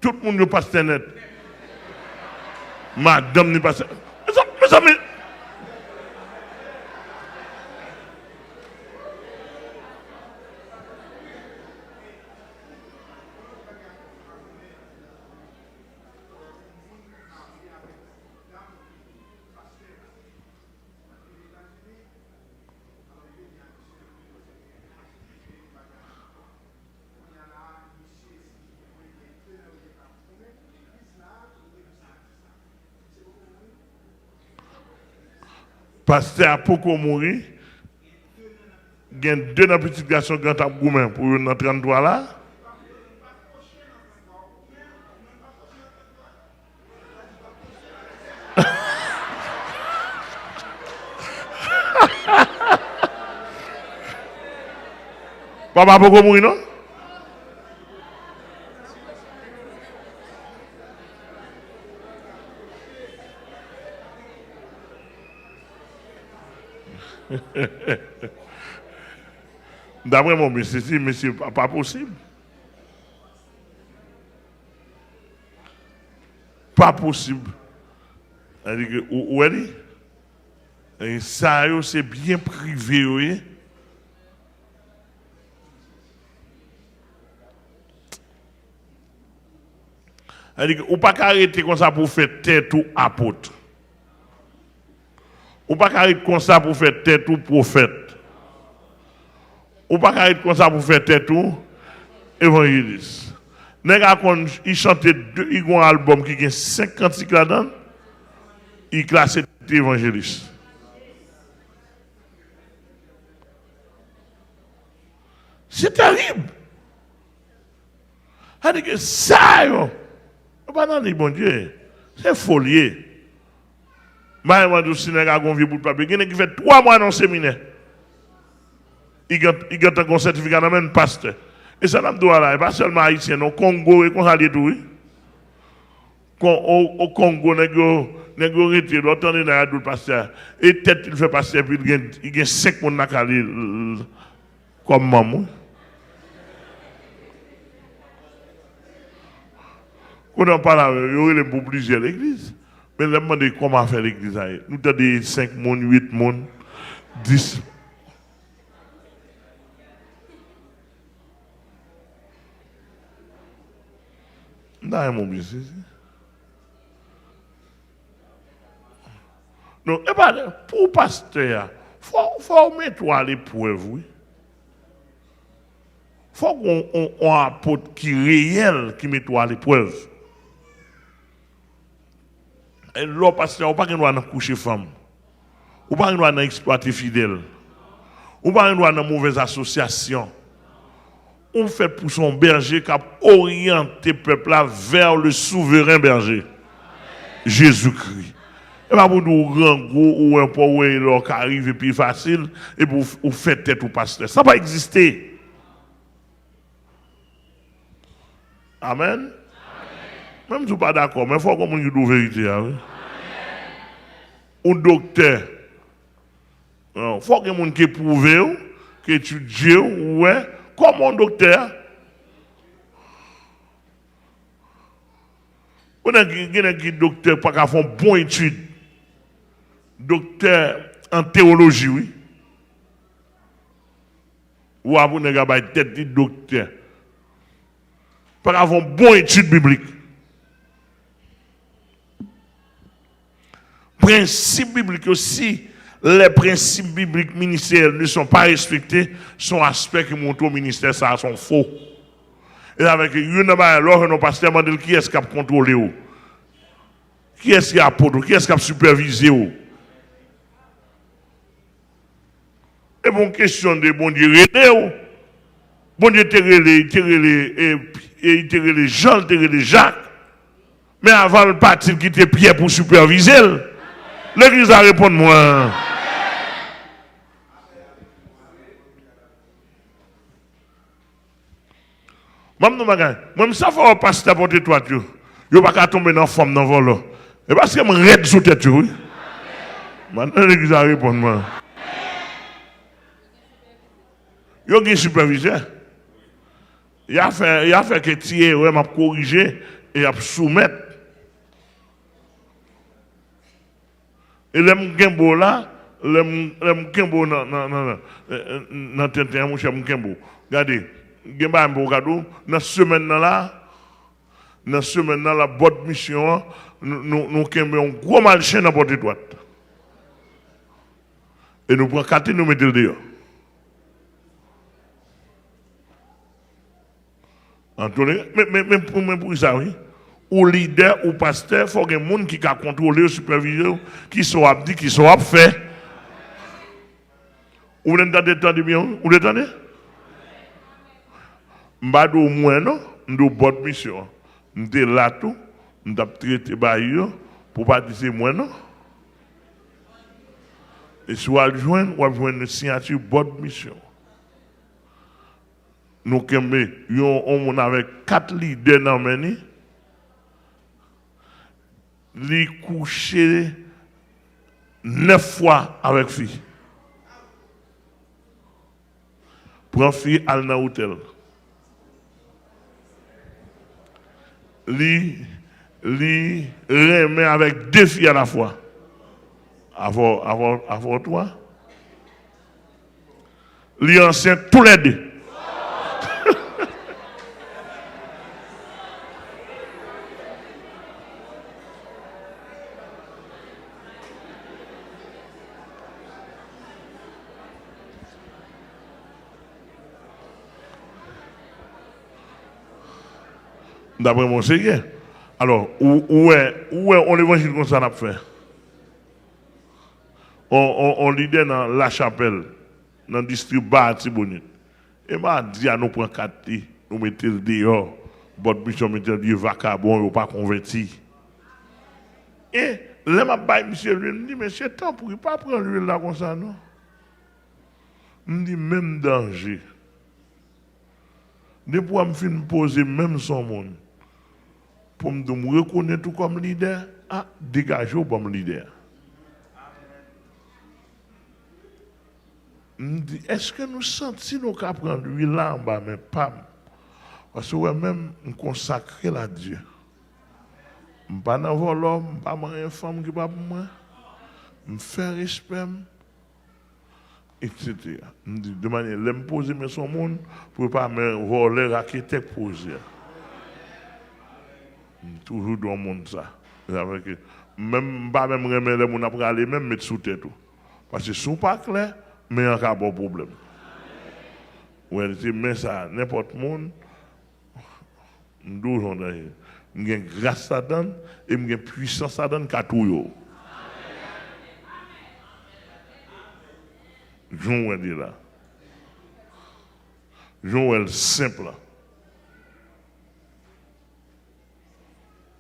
Tout le monde ne passe net. Madame ne passe. Mes amis. Pasteur a beaucoup mouru. Il y a 2 petits garçons qui ont gourmand pour notre 33 là. Papa a beaucoup mouru, non? D'après mon monsieur, c'est pas possible. Pas possible. Où est-ce? Et ça, c'est bien privé, oui. Ou pas arrêter comme ça pour faire tête ou apôtre. Ou pas arrêter comme ça pour faire tête ou prophète. Ou pas arrêter comme ça pour faire tête ou évangéliste. Il chantait il y a un album qui a 50 cycles là-dedans. Il classait évangéliste. C'est terrible. C'est que ça, pas dans les bon Dieu. C'est folie. Moi, je suis un vieux bout de papier. Il y a qui fait 3 mois dans le séminaire. Il a un certificat dans le pasteur. Et ça n'a pas seulement haïtien, au Congo et qu'on a les tout. Au Congo, il y a l'autre dans le pasteur. Et tête, il fait pasteur, puis il y a 5 personnes comme maman. Quand on parle avec eux, il y a pour plusieurs églises. Mais je me demande comment faire l'église. Nous avons des 5 personnes, 8 personnes, 10. Non, mon business. Non, et pas pour pasteur, il faut mettre à l'épreuve, oui. Il faut qu'on apporte qui réel qui met à l'épreuve. Et là, pasteur, on ne peut pas coucher femme. On ne peut pas exploiter fidèle. On ne peut pas dans mauvaise association. On fait pour son berger qui a orienté le peuple vers le souverain berger. Jésus-Christ. Et pas pour nous rendre ou un peu où il arrive et puis facile et pour faire tête au pasteur. Ça va exister. Amen. Même si vous n'êtes pas d'accord, mais il faut qu'on ait une vérité. Hein? Un docteur. Il faut que les gens prouve, qui étudie, ouais, comme un docteur. On a des docteurs qui font bonne étude. Docteur en théologie, oui. Ou à vous n'avez tête de docteur. Pas avoir bonne étude biblique. Principes bibliques aussi, les principes bibliques ministériels ne sont pas respectés, son aspect qui montre au ministère, ça sont faux. Et avec une alors, nos pasteurs demandent qui est-ce qui a contrôlé, qui est-ce qui a apporté, qui est-ce qui a supervisé. Et bon, question de bon Dieu, bon Dieu, il les Jean, les Jacques, mais avant le parti qui était Pierre pour superviser, l'église a répondu moi. Même ça, il faut passer à porter toi, tu ne pas tomber dans la forme dans le vol. Et parce que je raide sous tête, oui. Maintenant, l'église a répondu moi. Il y a un superviseur. Il a fait que tu m'a corrigé et a soumettre. Et les Mkembo là, les Mkembo dans Tintin, mon cher Mkembo. Regardez, dans la semaine là, la bonne mission, nous avons un gros marché dans la porte droite. Et nous prenons 4 et nous mettons dehors. Mais pour ça, oui. Ou leader ou pasteur, il faut que les gens qui a contrôlé, supervisé, qui sont abdits, qui sont faits. Vous entendez bien? Vous entendez? Je vais au moins, non? Je suis bonne mission. Je suis là tout. Je suis traité pour pas dire c'est moi, non? Et si vous joindre, vous joindre une signature bonne mission. Nous avons avec 4 leaders dans le menu. Li couché 9 fois avec fille. Prends fille à l'hôtel. Li remet avec 2 filles à la fois. Avant toi. Li enceinte tous les 2. D'après mon Seigneur. Alors, où est l'évangile comme ça n'a fait? On leader dans la chapelle, dans le district bas Tibonite. Et m'a dit à nous prendre 4 nous mettons le dehors. Votre mission mettez le vacabon, vous pas converti. Et Là, je baille monsieur lui, me dit, mais c'est temps pour ne pas prendre l'huile là comme ça, non? Me dit, même danger. Depuis que je me poser même son monde, pour me reconnaître tout comme leader, ah, dégagez comme leader. Me dit, est-ce que nous sentons qu'à prendre l'huile là en bas, mais pas? Parce que même me consacrer à Dieu. Je ne pas dans l'homme, je ne pas une femme qui pas pour moi. Je fais respect, etc. De manière, je me poser son monde pour ne pas me voler à qui t'es posé. Toujours dans le monde ça. Même pas même remettre les gens après aller même mettre sous tête. Parce que si pas clair, mais il y a un bon problème. Ouais, mais ça, n'importe monde, nous avons grâce à donne et une puissance à donne qu'à tout. Joël dit là. Joël simple.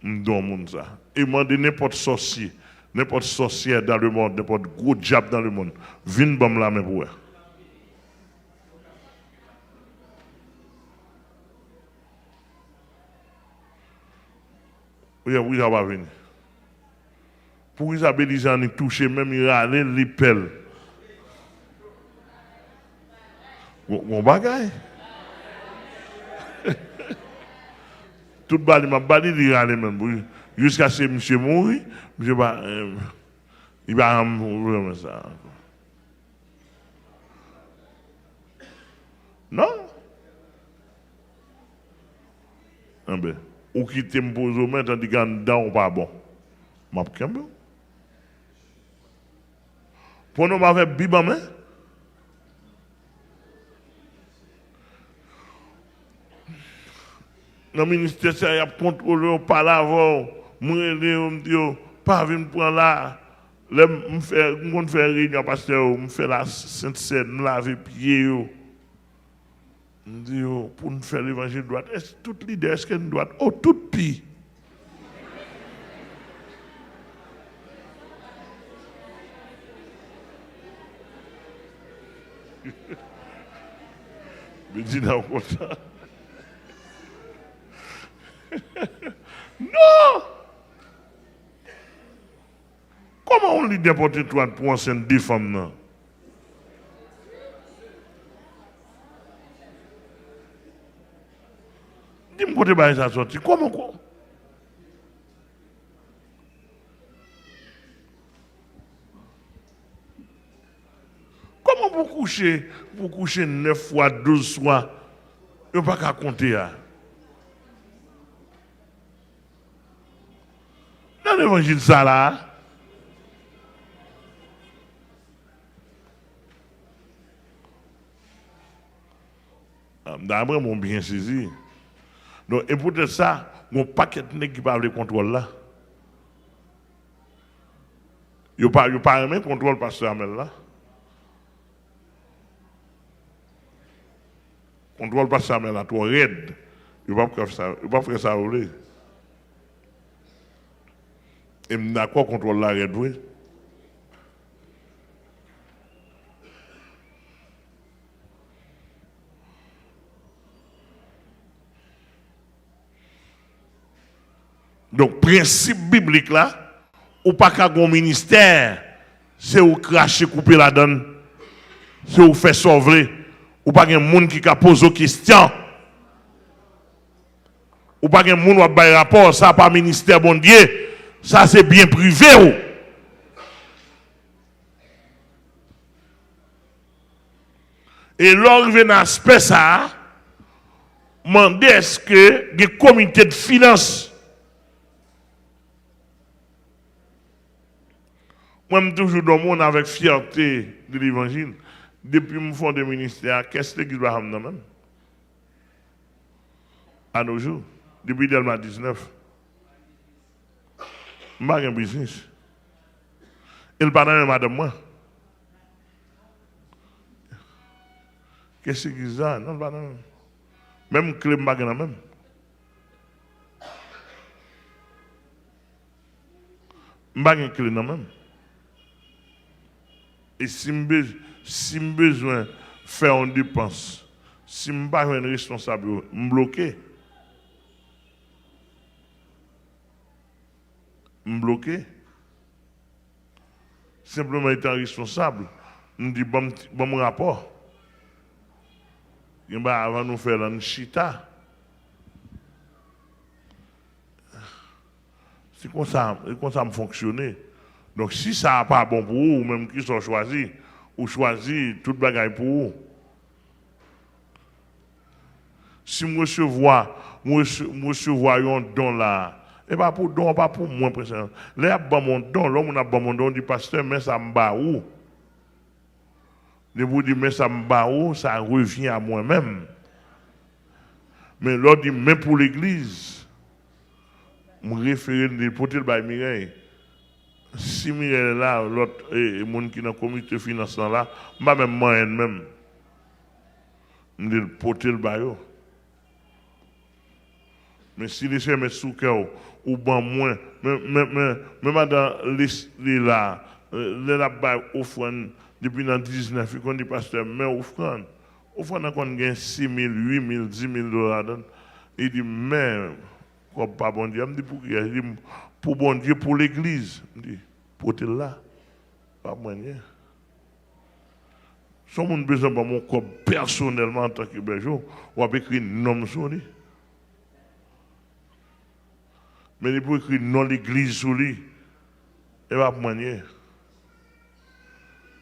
Dans le monde ça. Et m'a dit n'importe sorcier, n'importe sorcière dans le monde, n'importe gros diable dans le monde, viens bam la main pour eux. Oui, ça va venir. Pour Isabelle, ils ont touché, même il a allé, il pèle. Mon bagaille. Tout bali m'a bali il a allé même. Jusqu'à ce que monsieur mourit, monsieur va, il va vraiment ça. Non? Ah ben, ou qui te pose au main, tandis qu'en dedans, on pas bon. M'a pas bon. Pour nous, m'a fait biba main. Dans le ministère, il y a contrôlé, pas l'avant, moi, on me dit, pas venir prendre là. Là, on fait réunion, pasteur, on fait la Sainte-Seine, nous laver pieds. On dit, pour nous faire l'évangile droit, est-ce que tout leader, est-ce qu'elle doit? Oh, tout pire. Je dis dans comme ça. Non! Comment on lit n'importe quoi pour enceinte des femmes, non? Dis-moi côté bail ça sorti. Comment quoi? Comment vous coucher 9 fois, 12 fois, vous pas qu'à compter là? Dans l'évangile ça là, d'après mon bien saisi. Donc, et pour ça, mon paquet de nègres qui parle de contrôle là. Il n'y a pas un contrôle pasteur Amel là. Contrôle pasteur Amel là, trop raide. Il ne pas faire ça rouler. Et je suis d'accord, contrôle là, raide, oui. Donc, principe biblique là, ou pas qu'à un ministère, c'est où cracher, couper la donne, c'est où faire sauver, ou pas qu'un monde qui a posé aux questions, ou pas qu'un monde qui a fait rapport, ça pas ministère bon Dieu, ça c'est bien privé. Ou. Et lorsque vient aspect ça, demandez est-ce que des comités de finances. Moi, je suis toujours dans le monde avec fierté de l'évangile. Depuis que je fais des ministères, qu'est-ce que l'église va amener même? À nos jours, depuis 2019. Je n'ai pas un business. Il parle de madame moi. Qu'est-ce que c'est ça? Non, pas même. Même clé, je n'ai même. Je n'ai pas de clé non même. Et si je besoin de faire une dépense, si je n'ai pas un responsable, je suis bloqué. Je suis bloqué. Simplement étant responsable, je dis bon rapport. Avant de nous faire un chita. C'est comme ça me fonctionne. Donc si ça n'est pas bon pour vous, ou même qui sont choisis, ou choisi toute bagaille pour vous. Si je recevoir un don là, et pas pour don, pas pour moi, président. Là, mon don, l'homme a bon mon don du pasteur, mais ça me bat où? Je vous dis, mais ça me bat où? Ça revient à moi-même. Mais l'autre dit, mais pour l'église, je me réfère à porter le bail Mireille. Si Mireille est là, l'autre, et monde qui est dans le comité financier là, je ne même moi-même. Je me porter le bail. Mais si les chers mettent sous cœur, ou ban moins, même dans les là, les là-bas, offrande, depuis dans 19, il dit pasteur, mais offrande, on gagne 6 000, 8 000, 10 000 $. Il dit, mais, comme pas bon Dieu, il dit pour bon Dieu, pour l'église. Il dit, pour te là, pas moyen. Si on a besoin de mon corps personnellement en tant que berger, on va écrire nom sur lui. Mais il peut écrire non l'église sur lui. Il va pas manier.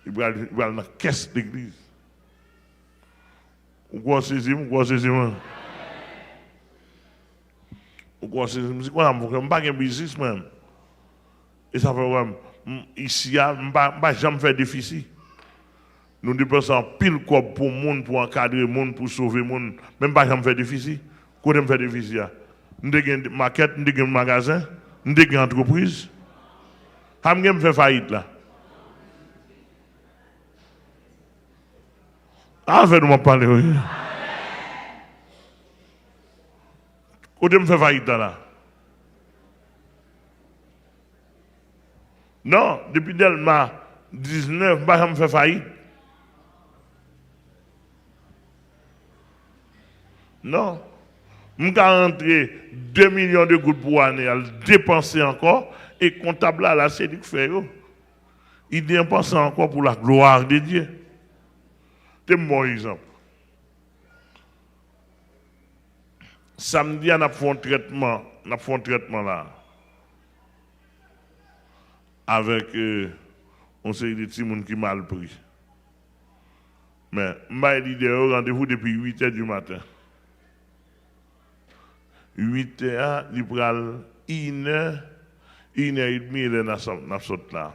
Il va dans la caisse d'église. Vous croyez saisir, vous croyez saisir. Vous croyez saisir. C'est quoi, je ne pas un business même. Et ça fait ici, je ne vais jamais faire déficit. Nous dépensons pile corps pour le monde, pour encadrer le monde, pour sauver le monde. Même pas jamais faire déficit. Quand on fait déficit, nous avons une maquette, nous avons un magasin, nous avons une entreprise. Nous avons fait faillite là. Ah, faites-moi parler, oui. Quand on fait faillite là. Non, depuis Delma 19, je ne fait faillite. Non. Je vais rentrer 2 millions de gouttes pour année, à le dépenser encore, et comptable là, c'est du fait. Il dépense encore pour la gloire de Dieu. C'est mon exemple. Samedi, on a fait un traitement là. Avec on sait des petits gens qui mal pris. Mais je vais au rendez-vous depuis 8 h du matin. 8 h, il prend 1h30, il est là.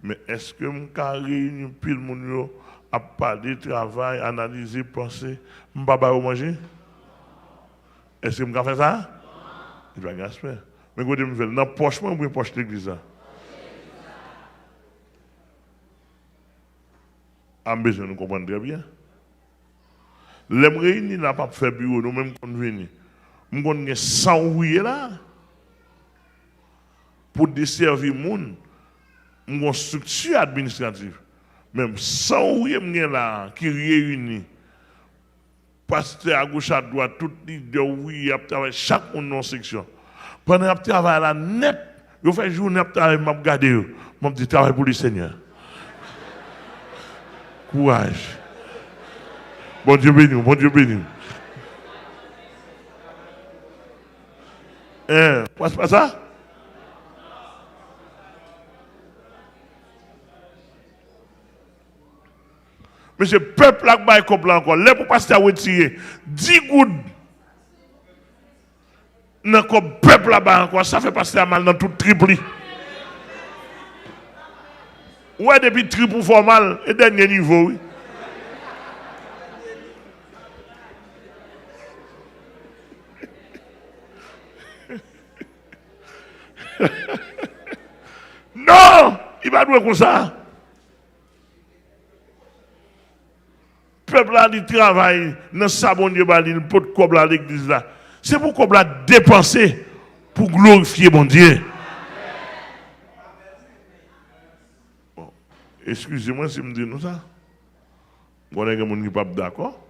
Mais est-ce que je peux réunir pile de monde à parler, travail, analyser, penser, je ne peux pas manger? Est-ce que je peux faire ça? Je vais gaspiller. Mais quand je me fais dans la poche, ou dans la poche de l'église? En besoin de comprendre très bien. Les réunions n'a pas fait bureau, nous même qu'on vient. Nous avons 100 ouvriers là pour desservir les gens. Nous avons une structure administrative. Même 100 ouvriers là qui réunissent. Pasteur à gauche à droite, tout les deux ouvriers à travailler chaque monde dans section. Pendant que travail là net, je fais journée à travailler, je regarde, je dis travail pour le Seigneur. Courage. Bon Dieu béni, bon Dieu béni. Passe pas ça? Mais ce peuple là qui est encore, là pour passer à retirer 10 gouttes dans le peuple là-bas encore, ça fait passer à mal dans tout tripli. Ouais, depuis triple formal, et dernier niveau, oui. Non, il va jouer comme ça. Le peuple là, il travaille dans sa bonne Dieu, il peut de à l'église là. C'est pour qu'on dépenser pour glorifier mon Dieu. Excusez-moi si je me dis nous ça. Vous avez des gens qui ne sont pas d'accord.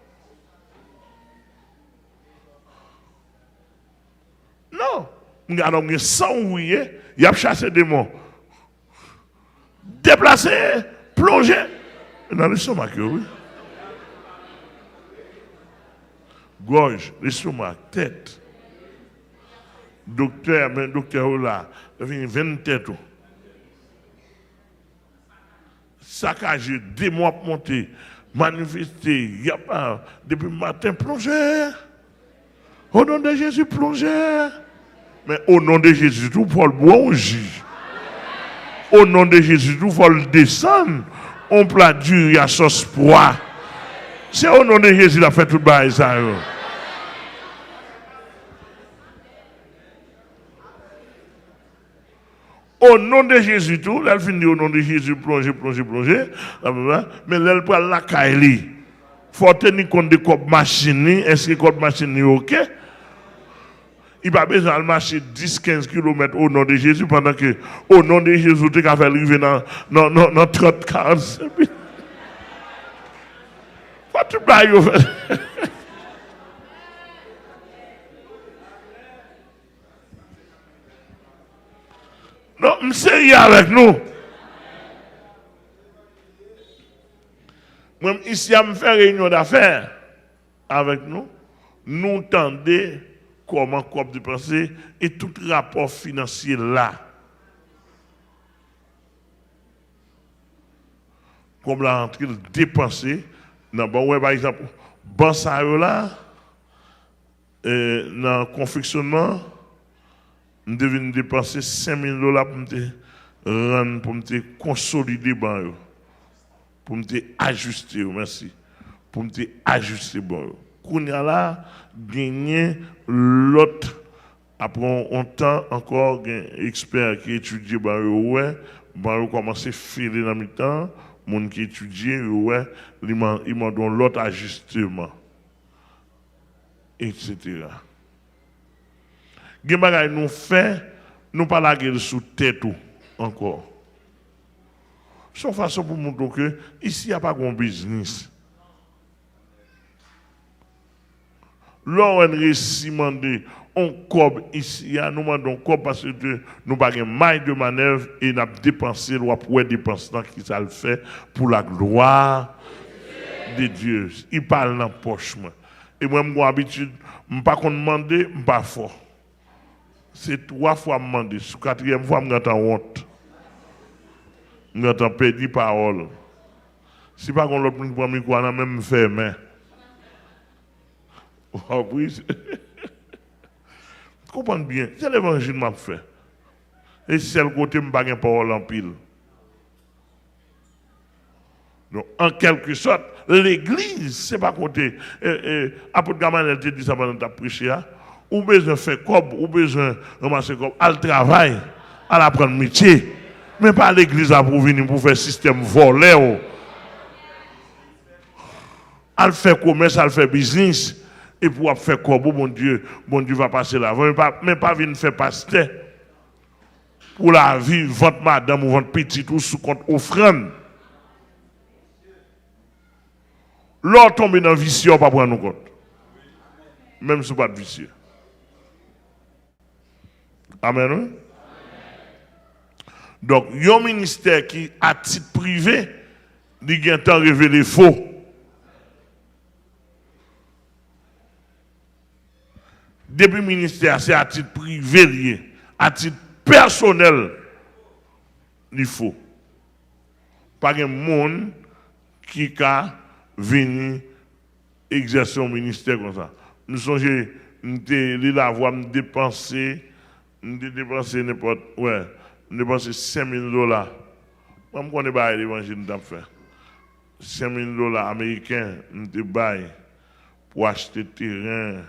Non. Regardez, il y a 100 ouvriers, il y a chassé des démons. Déplacé, plongé dans l'estomac, oui. Gorge, l'estomac, tête. Docteur, mais docteur là, il y a 20 têtes. Saccagé, des mois monter, manifester, il n'y a pas, depuis le matin, plongé. Au nom de Jésus, plongé. Mais au nom de Jésus, tout faut le bouger. Au nom de Jésus, tout faut le descendre. On plat dur, il y a sauce poids. C'est au nom de Jésus qu'il a fait tout le ça. Au nom de Jésus, tout, là, elle finit au nom de Jésus, plonger. Mais là, elle prend la caille. Il faut tenir compte de code machine. Est-ce que code machine est OK? Il n'a pas besoin de marcher 10-15 km au nom de Jésus pendant que, au nom de Jésus, tu as fait arriver dans 30-40 minutes. Faut tu bailles au fait. Non, je suis sérieux avec nous. Moi, ici, je me fais réunion d'affaires avec nous. Nous tendez comment corps de pensée et tout rapport financier là. Comme la rentrée dépensée, par exemple, bon ça là, dans le confectionnement, nous devons dépenser $5,000 pour me consolider, pour me ajuster, merci, pour me ajuster. Qu'on y a là, gagner l'autre, après on temps encore, un expert qui étudie, commence à filer dans le temps, mon qui étudie, il m'a donné l'autre ajustement, etc. Gen bagay nous fait, nous pas la guerre sous tête encore. C'est une façon pour montrer que ici il n'y a pas de business. Là, on réussit on cob ici, nous demandons cob parce que nous n'avons pas de maille de manœuvre et nous avons dépensé, nous avons dépensé qui ça le fait pour la gloire de Dieu. Il parle dans la poche. Et moi, j'ai l'habitude, je ne pas demander, je ne pas fort. C'est 3 fois demandé. Sur 4e fois, je suis honte. Je suis perdu parole. Si pas qu'on l'autre pour me quoi, même fait main. Oh oui. Comprenez bien. C'est l'évangile que je fais. Et c'est le côté, je n'ai pas de parole en pile. Donc, en quelque sorte, l'église, c'est pas côté. Apôtre Gamal te dit ça pendant ta prêché. Ou besoin de faire comme, ou besoin de ramasser comme, à le travail, à l'apprendre métier. Mais pas l'église pour venir pour faire système volé. À le faire commerce, à le faire business. Et pour faire comme, bon Dieu va passer là. Mais pas venir faire pasteur. Pour la vie, votre madame ou votre petit ou sous compte offrande. L'on tombe dans le vicieux, on ne peut pas prendre compte. Même si ce n'est pas de vicieux. Amen. Oui? Donc, il y a un ministère qui, à titre privé, il a temps révélé faux. Depuis le ministère, c'est à titre privé lié, à titre personnel, il faut. Pas de monde qui a venu exercer un ministère comme ça. Nous sommes la voix, nous dépenser n'importe, ouais, dépenser $5,000. Moi, je connais pas l'évangile que fait. $5,000 américains, nous débaillons pour acheter terrain,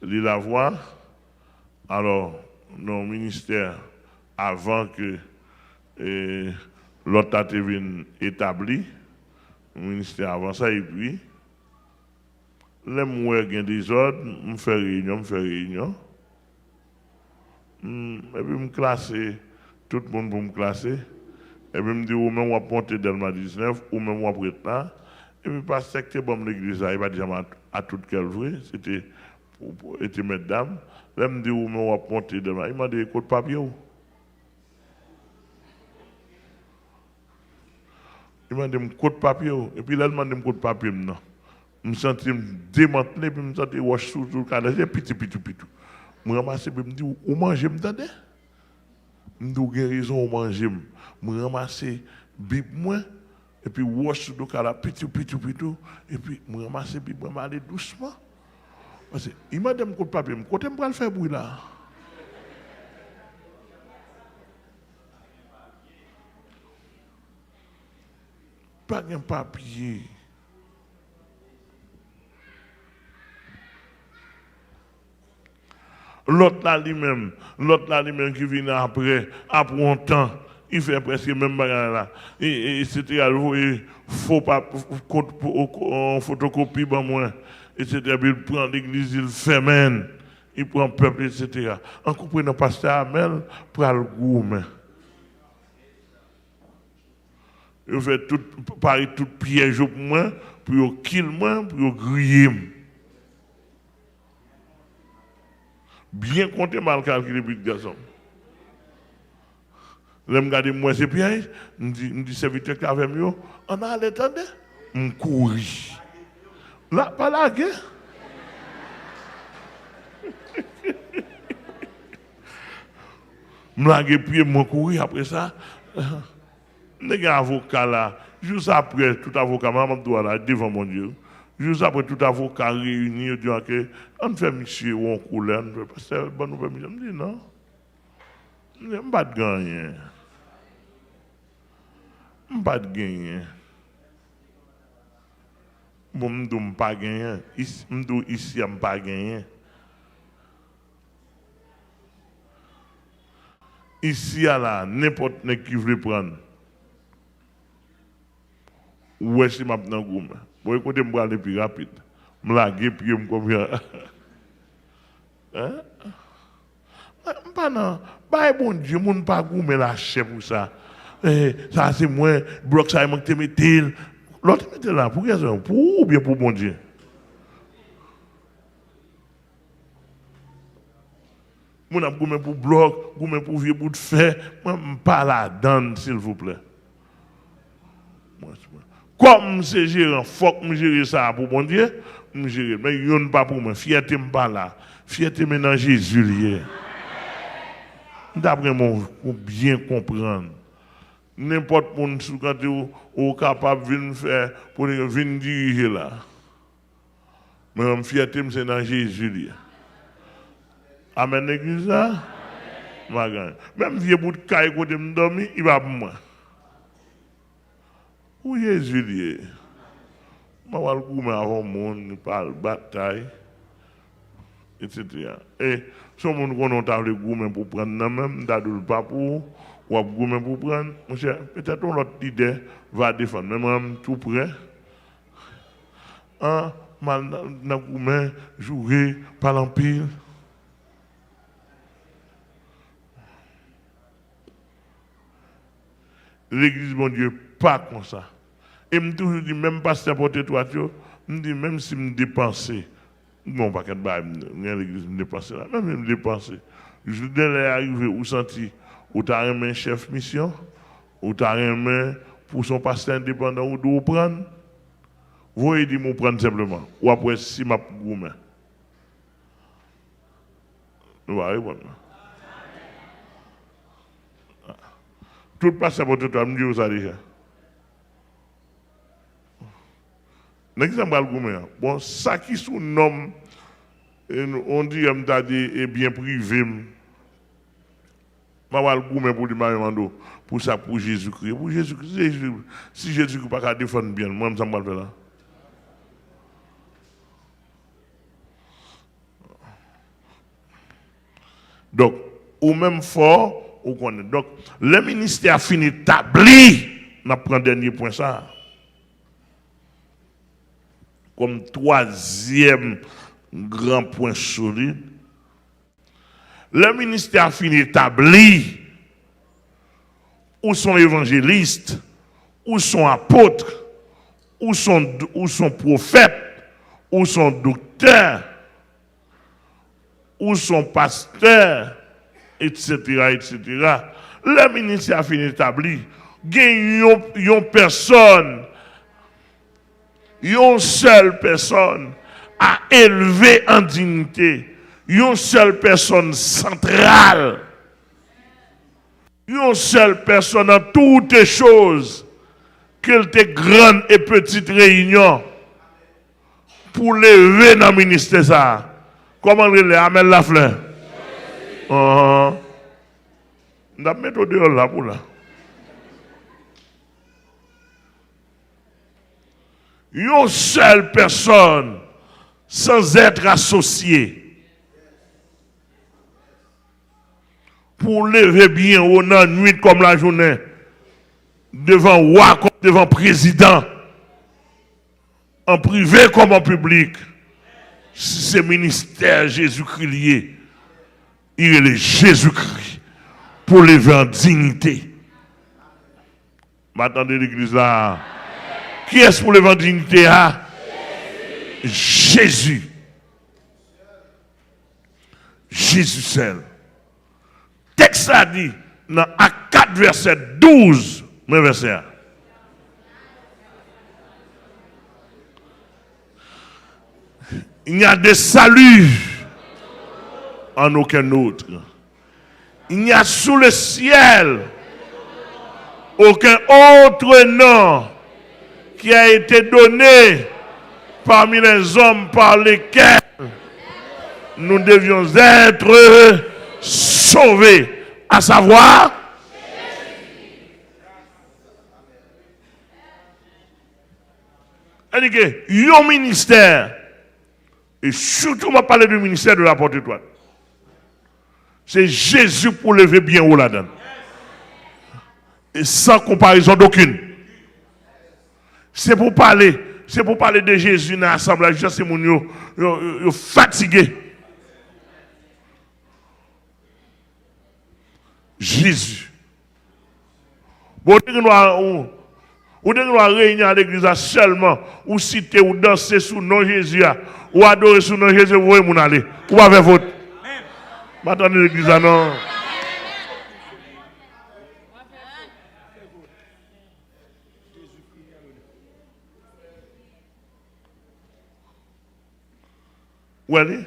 la voix. Alors, nos ministères, avant que l'autre a été établi, le ministère avant ça, et puis, les mouais gagnent des ordres, je fais réunion. Et puis, je classe, tout le monde pour me classer. Et puis, me dit, ou même, on va monter Delma 19, ou même, on va prêter là. Et puis, pas secteur bon l'église, il va dire à tout quel vrai, c'était mesdames. Là, me dit, ou même, on va monter Delma. Il m'a dit, écoute, papier. Il m'a dit, code papier. Et puis là, il m'a dit, code papier. Non. Je me sentis démantelé, puis je me sentis wash sur le cadre. J'ai petit. Je ramasse, puis je me dis, où manger, je me dis, je me dis, guérison, où manger. Je ramasse, bib moi, et puis wash sur le cadre, petit. Et puis, je ramasse, puis je vais aller doucement. Parce que, il m'a dit, code papier. Côté, je vais le faire bruit là. Pas de papier. L'autre là lui-même qui vient après un temps, il fait presque le même bagage là. Et c'était il faut pas photocopie ben moi, etc. Il prend l'église, il ferme, il prend le peuple, etc. En comprenant pasteur Amel pour le gourmet. Il fait tout pareil, tout piège pour moi, pour kill moi, pour griller. Bien compté, mal calculé, puis de garçon. Là, je regarde moi, c'est piège. Je dis, serviteur qui avait mieux. On a allé tendre. Je cours. Là, pas la guerre. Je lague pied, je courir après ça. Les avocats là, juste après, tout avocat, maman doit là, devant mon Dieu. Juste après, tout avocat réuni, disant que on fait monsieur ou on couleur, parce que c'est bon, je me dis non. Je ne vais pas gagner. Je ne vais pas gagner. Bon, je ne vais pas gagner. Ici, je ne vais pas gagner. Ici, là, n'importe qui veut prendre. Où est-ce que je suis dans le groupe? Bon, écoutez, je vais aller plus rapide. Je vais aller puis je vais me hein? Pas non. Bah, bon Dieu, je ne pas goûter la chef pour ça. Ça, c'est moi, bloc ça, il te mettre. L'autre te là, pour quelle raison? Pour ou bien pour bon Dieu? Je ne pas pour bloc, je pour vieux bout de fer. Je ne pas là-dedans, s'il vous plaît. Comme c'est gérant, il faut que je gère ça pour bon Dieu. Je gère. Mais il n'y a pas pour moi. Fierté n'est pas là. Fierté maintenant Jésus. D'après moi, pour bien comprendre. N'importe qui quand tu es capable de venir faire, pour venir diriger là. Mais la fierté, c'est dans Jésus. Amen, l'église là? Même vieux bout de caille côté me dormir, il va pour moi. Où Jésus lié? Je vais le goûter avant le monde, parle bataille, etc. Et si on a le goût pour prendre, même, d'adul pas pour, ou à goût pour prendre, peut-être l'autre idée va défendre, même tout près. Mal dans le goût, jouer, par l'empire. L'église, mon Dieu, pas comme ça. Et je me toujours dit, même pas si porter toi, je me dis, même si je me dépense, bon, pas qu'elle va l'église me dépenser là, même me dépenser. Je vais arriver où senti, où tu as un chef mission, où tu as un pour son pasteur indépendant, ou d'où prendre. Vous voyez, dit, moi prendre simplement. Ou après, si ma gourmet. Nous allons répondre. Tout pasteur porter toi, je me dis, ça déjà. L'exemple bon, ça qui sous nom, on dit, est bien privé. Je vais le goûter pour lui pour ça, pour Jésus-Christ. Pour Jésus-Christ, si Jésus-Christ ne peut pas défendre bien, moi, je vais le faire là. Donc, au même fort, on connaît. Donc, le ministère a fini établi. On prend le dernier point ça. Comme troisième grand point solide, le ministère a fini établi ou sont évangélistes, ou sont apôtres, ou sont prophètes, ou sont docteurs, ou sont pasteurs, etc., etc. Le ministère a fini établi. Il y a une personne, une seule personne à élever en dignité, une seule personne centrale, une seule personne dans toutes les choses, qu'elle était grande et petite réunion, pour lever dans le ministère ça. Comment on les Amel Lafleur? On a mis au dehors là pour là. Une seule personne, sans être associée, pour lever bien au dans nuit comme la journée, devant roi comme devant président, en privé comme en public. Si c'est ministère Jésus-Christ lié, il est Jésus-Christ pour lever en dignité. M'attendez l'église là. Qui est-ce pour lever en dignité? Jésus. Jésus seul. Texte a dit dans Actes 4, verset 12, même verset. Il n'y a de salut en aucun autre. Il n'y a sous le ciel aucun autre nom qui a été donné parmi les hommes par lesquels nous devions être sauvés, à savoir un ministère, et surtout on va parler du ministère de la porte étoile. C'est Jésus pour lever bien haut là-dedans. Et sans comparaison d'aucune. C'est pour parler de Jésus dans l'assemblage, c'est mon yo fatigué. Jésus. Bon, ou de nous réunir à l'église seulement, ou citer, ou danser sous le nom de Jésus, ou adorer sous le nom de Jésus, vous voyez mon aller. Ou avec votre. M'attendez l'église non. Ouais,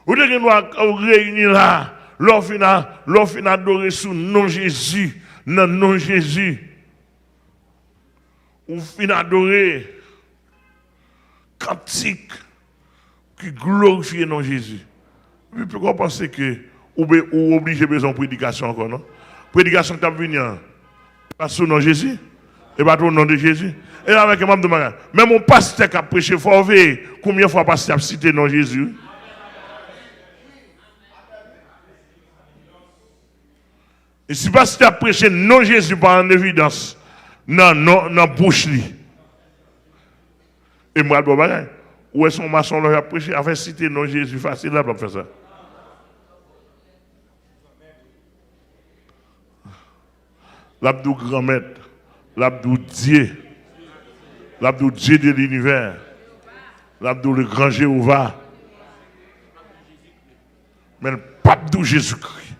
ou de nous réunir là, l'offre adorer sous le nom de Jésus, dans le nom de Jésus. Ou fin adorer cantique qui glorifie le nom de Jésus. Puis pourquoi penser que ou obligé besoin de prédication encore, non? Prédication qui a venu, pas sous le nom de Jésus, et pas au nom de Jésus. Et avec un membre de ma même mon pasteur qui a prêché, il faut voir combien de fois pasteur a cité le nom de Jésus. Et si pasteur a prêché le nom de Jésus par en évidence, non, bouche li. Et moi, où est-ce qu'on maçon a prêché, a fait citer le nom de Jésus facile là pour faire ça. L'abdou grand maître, l'abdou Dieu de l'univers, l'abdou le grand Jéhovah, mais le pape de Jésus-Christ.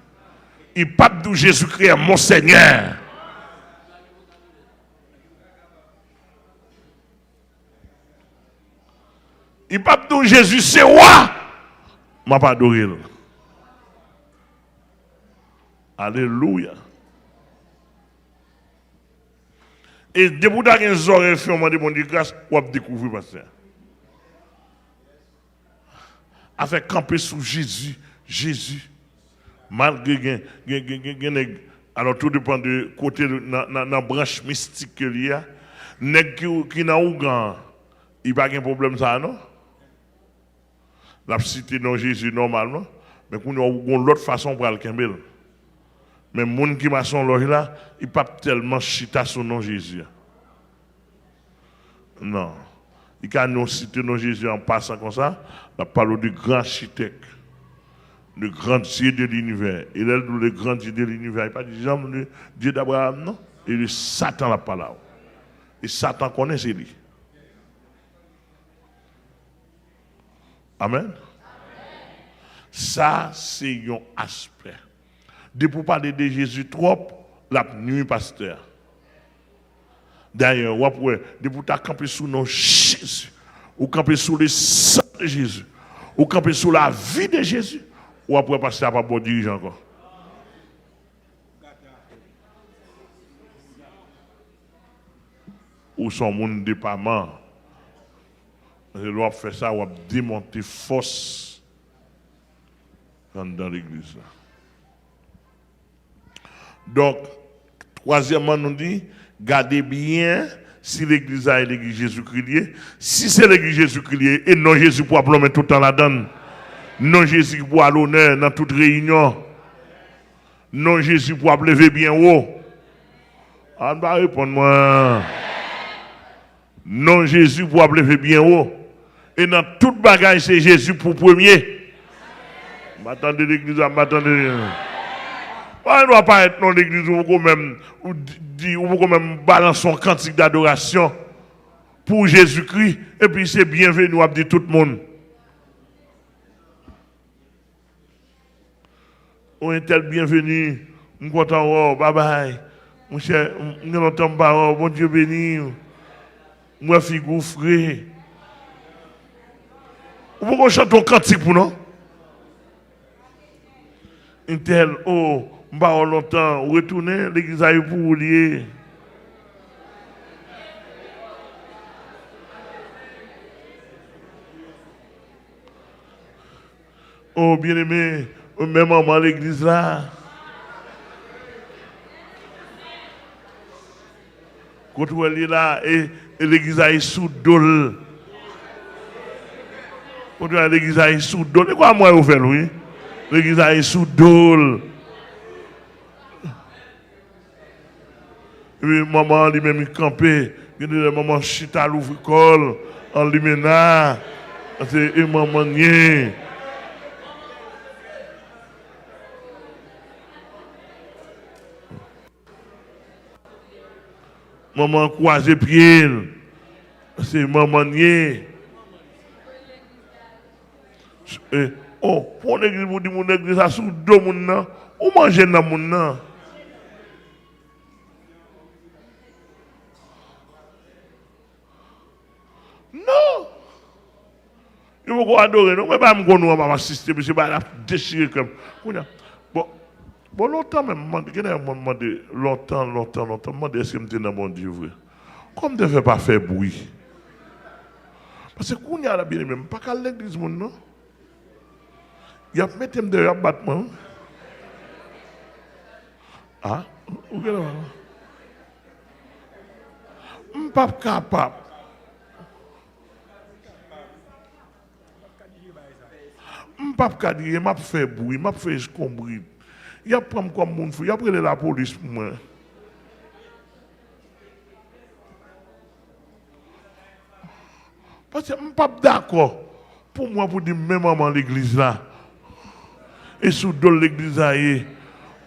Le pape de Jésus-Christ est mon Seigneur. Le pape de Jésus, c'est roi. Je ne pas adoré. Alléluia. Et depuis que les oreilles fait, on m'a demandé grâce pour découvrir pasteur. Avec camper sous Jésus. Malgré alors tout dépend de côté dans la branche mystique qu'il y a. Nèg qui n'a Ougan, il n'y a pas de problème ça non. La cité non Jésus normalement, mais qu'on a l'autre façon pour le Kembel. Mais les gens qui m'a son loge là, ils ne peuvent pas tellement chita son nom Jésus. Non. Ils peuvent citer non Jésus en passant comme ça. On parle du grand architecte, le grand Dieu de l'univers. Il est le grand Dieu de l'univers. Il n'y a pas de Dieu d'Abraham, non? Et le Satan n'a pas là. Et Satan connaît c'est lui. Amen. Ça, c'est un aspect. De pour parler de Jésus trop, la nuit pasteur. D'ailleurs, de pour camper sous nos Jésus, ou camper sous le sang de Jésus, ou camper sous la vie de Jésus, ou après passer à pas bon dirigeant encore. Ou son monde dépendant. Je dois faire ça, ou démonter force dans l'église. Donc, troisièmement, nous dit, gardez bien si l'église est l'église Jésus-Christ. Si c'est l'église Jésus-Christ et non Jésus pour appeler tout le temps la donne. Non Jésus pour à l'honneur dans toute réunion. Non Jésus pour lever bien haut. On va répondre moi. Non Jésus pour lever bien haut. Et dans toute bagage, c'est Jésus pour premier. M'attendez l'église, m'attendez. On ne doit pas être dans l'église où vous pouvez même balancer son cantique d'adoration pour Jésus-Christ. Et puis c'est bienvenu à dire tout le monde. On est tel bienvenu. Je suis content, oh, bye bye. Mon cher, je n'entends pas, oh, bon Dieu béni. Moi, figure frère. Vous pouvez chanter un cantique pour nous? Un tel, oh, m'ba longtemps, retourner l'église à pour vous lier. Oh, bien aimé, même maman l'église là. Quand vous allez là, et l'église est sous dol. Quand vous allez l'église est sous dol. Et quoi, moi, vous faites, oui? L'église est sous dol. Et maman, lui-même, campé. Il y a des mamans chita l'ouvre-col, en limena. C'est une maman niée. Maman croise pied. C'est maman niée. Oh, pour l'église, vous dites, mon église a sous deux moun, ou manger dans moun nan? Non. Je ne vais pas adorer, non, mais pas me connaître, pas m'assister, mais je vais déchirer comme. Bon, longtemps même, je demandé, longtemps, est-ce que je suis dans mon Dieu vrai? Comme je ne devais pas faire bruit. Parce que quand il y a la bien même, pas qu'à l'église, non? Il y a mis de rabattement. Ah, où est-ce que je ne suis pas capable. Je ne suis pas capable, je ne faire bruit, je ne faire escombrer. Il y a pris comme mon fou, il y a pris la police pour moi. Parce que je ne suis pas d'accord pour moi pour dire même maman l'église là. Et sous de l'église là, je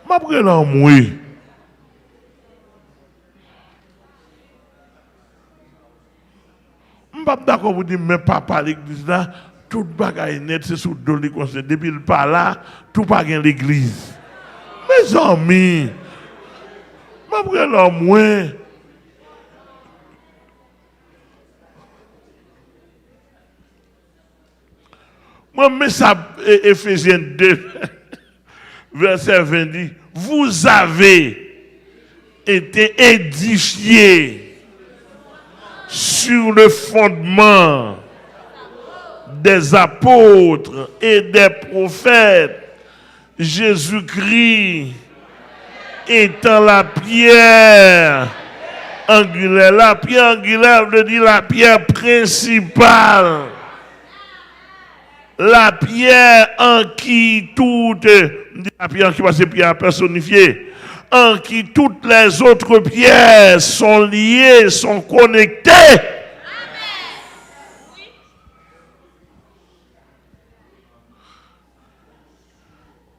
pris la mouille. Je ne suis pas d'accord pour dire même papa l'église là. Tout bagaille net, c'est sous de l'église. Depuis le pas là, tout pas dans l'église. Mes amis, je prends la moins. Moi, mais ça, Éphésiens 2, verset 20 dit, vous avez été édifiés sur le fondement des apôtres et des prophètes, Jésus-Christ étant la pierre angulaire. La pierre angulaire veut dire la pierre principale. La pierre en qui toutes, la pierre qui va se pierre personnifiée, en qui toutes les autres pierres sont liées, sont connectées.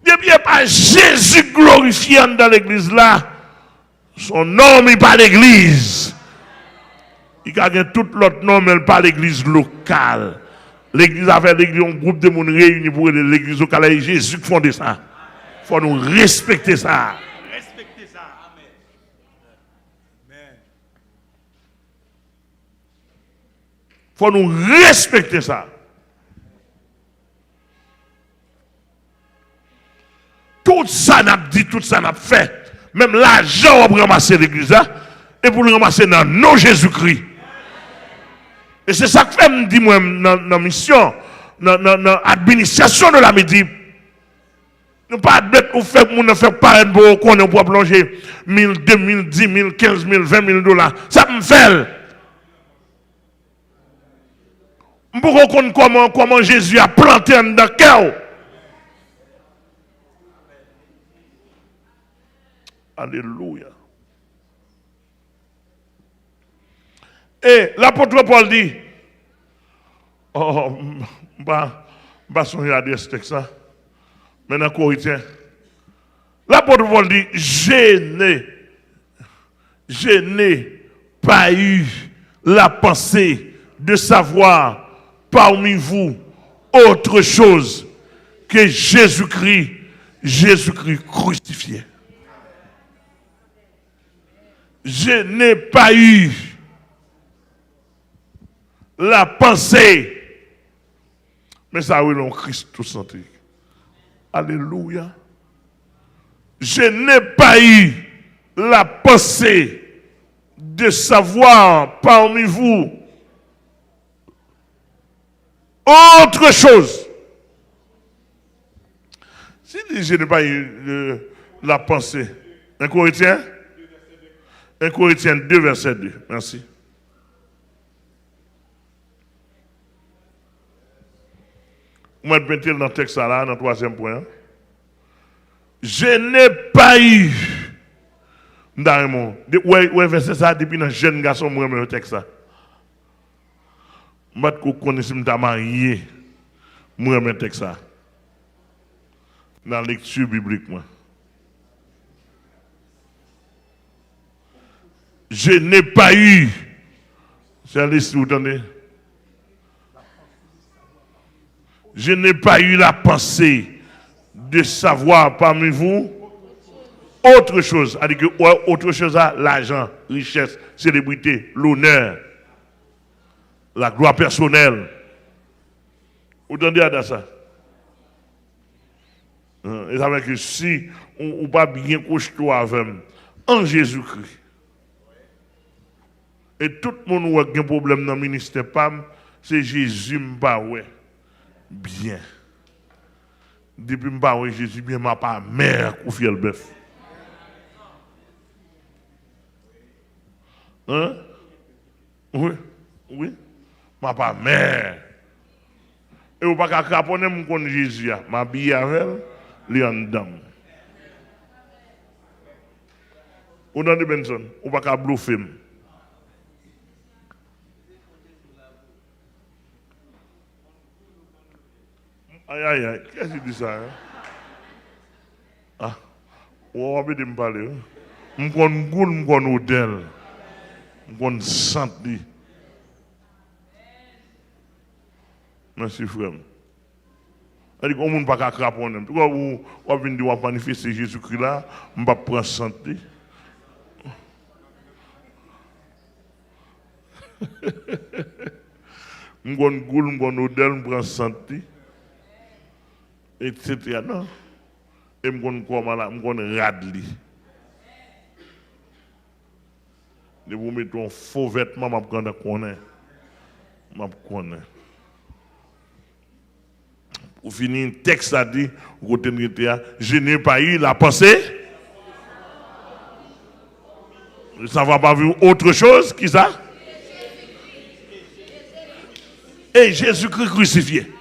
Il n'y a pas Jésus glorifié dans l'église là. Son nom n'est pas l'église. Il y a tout l'autre nom, mais pas l'église locale. L'église avait l'église, un groupe de monde réunis pour l'église locale. Et Jésus qui fondé ça. Il faut nous respecter ça. Respectez ça. Amen. Il faut nous respecter ça. Tout ça n'a dit, tout ça n'a fait. Même l'argent, on va ramasser l'église là. Et pour le ramasser dans nos Jésus-Christ. Et c'est ça que je dis moi dans la mission, dans l'administration de la midi. Ne pas admettre ou faire mon faire pas pour qu'on pour plonger 1000, 2000, 10 000, 15 000, 20 000 dollars. Ça me fait. Pour qu'on comprenne comment Jésus a planté dans le cœur. Alléluia. Et l'apôtre Paul dit, oh, bah, son regardez ce texte là. Maintenant, Corinthiens. L'apôtre Paul dit, je n'ai pas eu la pensée de savoir parmi vous autre chose que Jésus-Christ crucifié. Je n'ai pas eu la pensée, mais ça oui, l'on Christ tout santé. Alléluia. Je n'ai pas eu la pensée de savoir parmi vous autre chose. Si je n'ai pas eu la pensée, un Corinthien 2, verset 2. Merci. On va mettre dans le texte là, dans le 3e point. Je n'ai pas eu. Ouais, verset ça, depuis un jeune garçon, moi, le texte ça. Je ne connais pas marié. Moi, le texte ça. Dans la lecture biblique, moi. Je n'ai pas eu. C'est liste, vous entendez? Je n'ai pas eu la pensée de savoir parmi vous autre chose. C'est-à-dire que autre chose, l'argent, richesse, célébrité, l'honneur, la gloire personnelle. Vous entendez à ça? Et ça veut dire que si on ne pas bien costaud avec en Jésus-Christ, et tout le monde qui a un problème dans le ministère PAM, c'est Jésus m'a ouais. Bien. Depuis m'a ouais Jésus bien m'a pas mère ou fiel bœuf. Hein? Oui. M'a pas mère. Et ou pas qu'à caponner mon con Jésus, m'a bien avec lui en dame. Ou dans de Benson, ou pas qu'à bluffer. Aïe, qu'est-ce qu'il dit ça? Hein? Ah, on va me parler. Je suis un goût, je suis un hôtel. Je suis un santé. Merci, frère. C'est-à-dire qu'on ne peut pas craponner. Pourquoi on vient de manifester Jésus-Christ là, on ne peut pas prendre santé? Je suis un goût, je suis un hôtel, je prends santé. Etc. Non. Et je suis radli. De vous mettre un faux vêtement, je vais connaître. Pour finir, un texte a dit, je n'ai pas eu la pensée de savoir pas vu autre chose, qui ça? Et Jésus-Christ crucifié.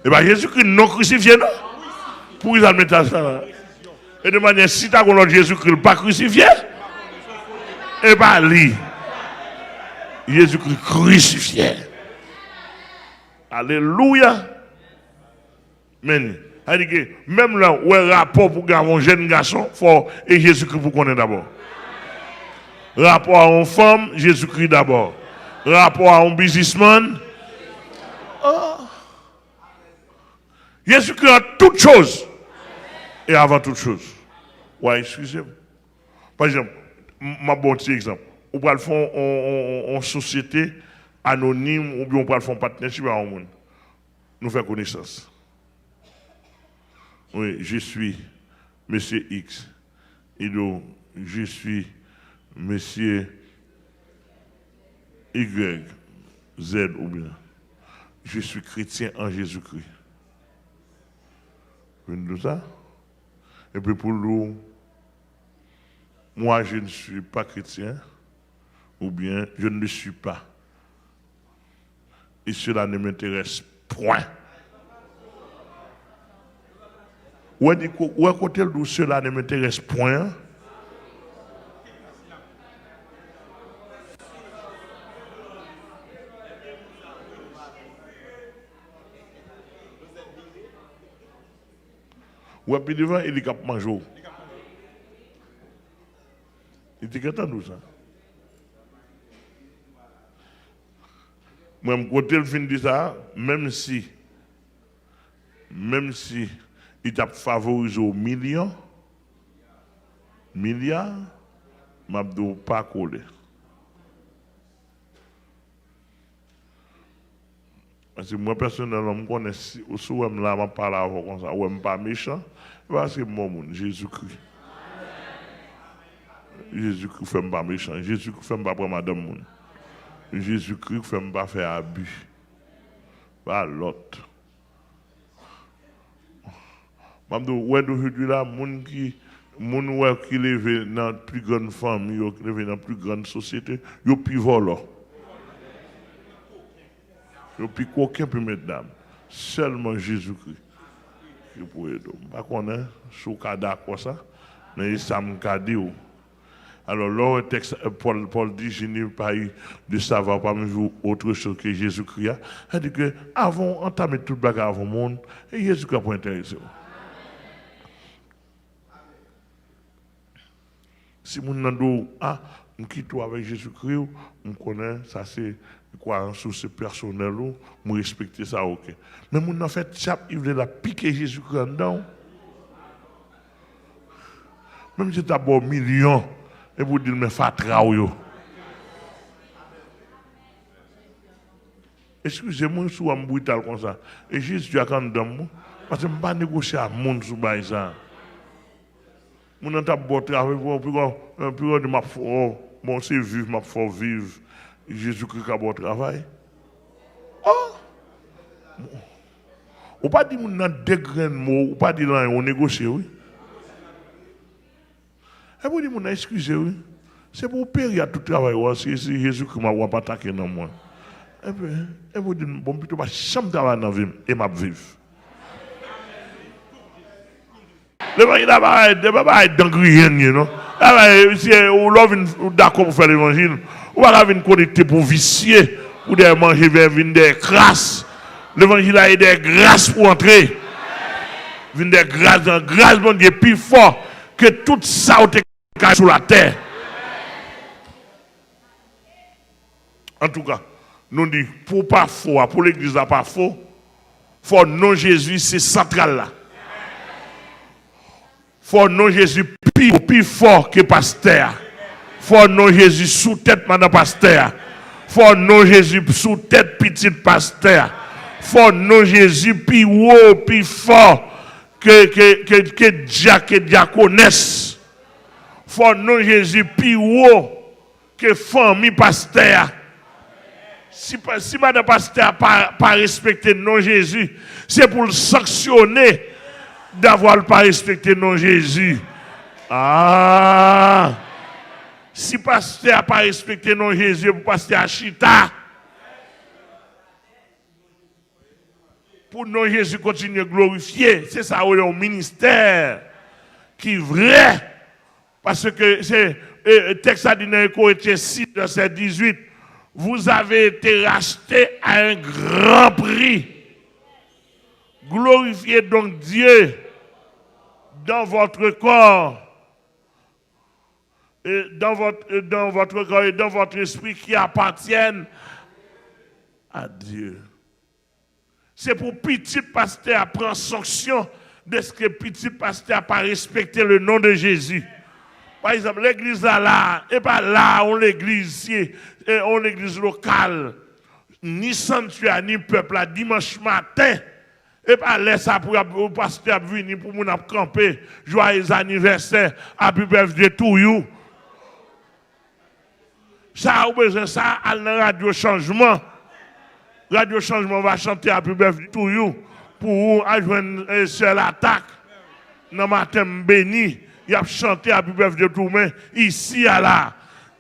Et bien Jésus-Christ non crucifié, non? Pour ils mettre ça là. Et de manière, si tu as un Jésus-Christ pas crucifié, et bien lui, Jésus-Christ crucifié. Alléluia. Même là, où est le rapport pour un jeune garçon, et Jésus-Christ pour connaître d'abord. Rapport à une femme, Jésus-Christ d'abord. Rapport à un businessman. Oh. Jésus-Christ a toutes choses. Et avant toute chose. Ouais, excusez-moi. Par exemple, ma bon petit exemple. On va le faire en société anonyme ou bien on va le faire en partenariat avec le monde. Nous faisons connaissance. Oui, je suis Monsieur X. Et donc, je suis Monsieur Y, Z ou bien. Je suis chrétien en Jésus-Christ. Vous voyez ça? Et puis pour nous, moi je ne suis pas chrétien, ou bien je ne le suis pas. Et cela ne m'intéresse point. Ou à côté de cela ne m'intéresse point. Ou puis devant, il est capable de manger. Il dit qu'est-ce que ça? Moi, côté le fin de ça, même si il t'a favorisé au milliard, m'a dit pas coller. Parce que moi, personnellement, je connais, si je là, je parle avec comme ça, je ne suis pas méchant, parce que moi, Jésus-Christ. Jésus-Christ ne fait pas méchant. Jésus-Christ ne fait pas prendre madame. Jésus-Christ ne fait pas faire abus. Pas l'autre. Je dis, aujourd'hui, là, les gens qui lèvent dans la plus grande famille, qui lèvent dans la plus grande société, ils sont plus volants. Et puis qu'aucun peut mettre d'âme. Seulement Jésus-Christ. Qui pourrait donc. Pas qu'on est sous cas d'accord ça. Mais ça me dit. Alors là, le texte, Paul dit, je n'ai pas eu de savoir parmi vous autre chose que Jésus-Christ. Il dit que avant entamé toute bagarre avant le monde, et Jésus-Christ n'a pas intéressé. Si mon nando je quitte avec Jésus-Christ, je connais, ça c'est quoi, en source personnelle, je respecte ça, ok. Mais mon en fait, il veut la piquer Jésus-Christ dedans. Même si tu as bon million, et vous dites, mais fatra ou yo. Excusez-moi, je suis un brutal comme ça. Et Jésus a quand même, parce que je ne peux pas négocier à monde sur ça. Mon n'a pas beau travail, puis de ma foi, bon c'est vivre, ma foi vivre. Jésus-Christ a beau travail. Oh! On pas dit mon n'a deux grains de mots, on pas dit là on négocie oui. Et vous dites mon excusez oui. C'est pour payer tout travail c'est Jésus-Christ m'a pas attaqué dans moi. Et vous dites bon plutôt pas chambre travail dans vie et m'a vivre. L'évangile n'est pas d'engrier, non? Si vous êtes d'accord pour faire l'évangile, vous ne pouvez pas connecter pour vicier, ou de manger vers des grâces. L'évangile a des grâces pour entrer. Des grâces, bon Dieu, plus fort que tout ça qui est sur la terre. En tout cas, nous disons, pour pas faux, pour l'église pas faux, pour non Jésus, c'est central là. Faut non Jésus plus fort que pasteur. Faut non Jésus sous tête madame pasteur. Faut non Jésus sous tête petite pasteur. Faut non Jésus plus haut, plus fort que diaconesse. Faut non Jésus plus haut que famille pasteur. Si madame pasteur pas respecter non Jésus, c'est pour le sanctionner. D'avoir pas respecté non Jésus. Ah! Si pasteur n'a pas respecté non Jésus, pour pasteur Chita. Pour non Jésus continuer à glorifier. C'est ça, où il y a un ministère qui est vrai. Parce que c'est le texte a dit dans Corinthiens 6, verset 18. Vous avez été rachetés à un grand prix. Glorifiez donc Dieu dans votre corps. dans votre corps et dans votre esprit qui appartiennent à Dieu. C'est pour petit pasteur à prendre sanction de ce que petit pasteur n'a pas respecté le nom de Jésus. Par exemple, l'église là, et pas là, on l'église ici, on l'église locale, ni sanctuaire, ni peuple, là, dimanche matin, et pas laisse ça pour le pasteur venir pour nous camper, joyeux anniversaire, happy birthday to you. Ça a besoin de ça, à la radio changement. Radio changement va chanter happy birthday to you pour adjoindre sur l'attaque. Dans le matin béni. Il a chanté à Bible de tout mais ici à là.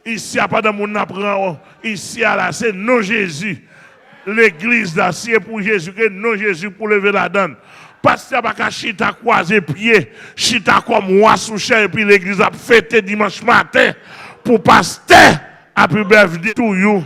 Ici à pas de mon apprend. Ici à là, c'est non Jésus. L'église là, c'est pour Jésus que non Jésus pour lever la donne. Pasteur pas qu'à chita croiser pied, chita comme moi sous chair et puis l'église a fêté dimanche matin pour pasteur à Bible de tout you.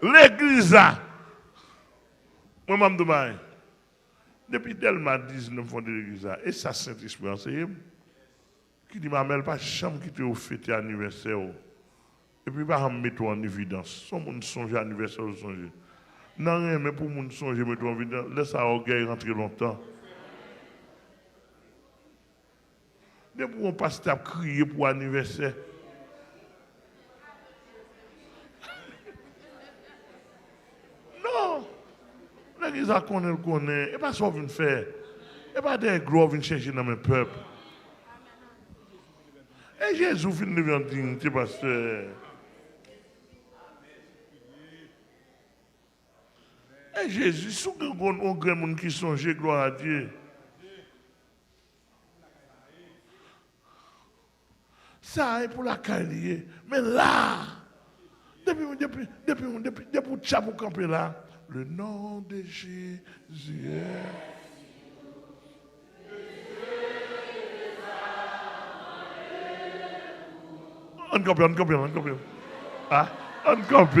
L'église là, moi je me dis, depuis tellement 19 fois de l'église là, et ça Saint-Esprit enseigné, qui dit, ma mère, pas chambre qui te fête anniversaire, et puis pas mettre en évidence. Son monde songe anniversaire ou songe. Non, rien, mais pour monde songe, mettre en évidence, laisse ça orgueil rentrer longtemps. Depuis on passe à crier pour anniversaire. Non, l'église a connaît, et pas ça qu'on faire. Et pas des gros qui chercher dans mes peuples. Et Jésus finit de venir en dignité, pasteur. Et Jésus, si on a un grand monde qui songe, gloire à Dieu. Ça est pour la carrière. Mais là, depuis le chat pour camper là, le nom de Jésus est. On campe. Ah, on campe.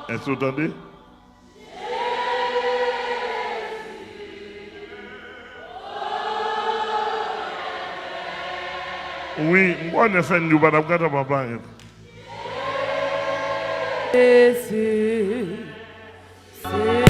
Est-ce que vous entendez? Oui, moi je fais une madame quand papa. Jésus, c'est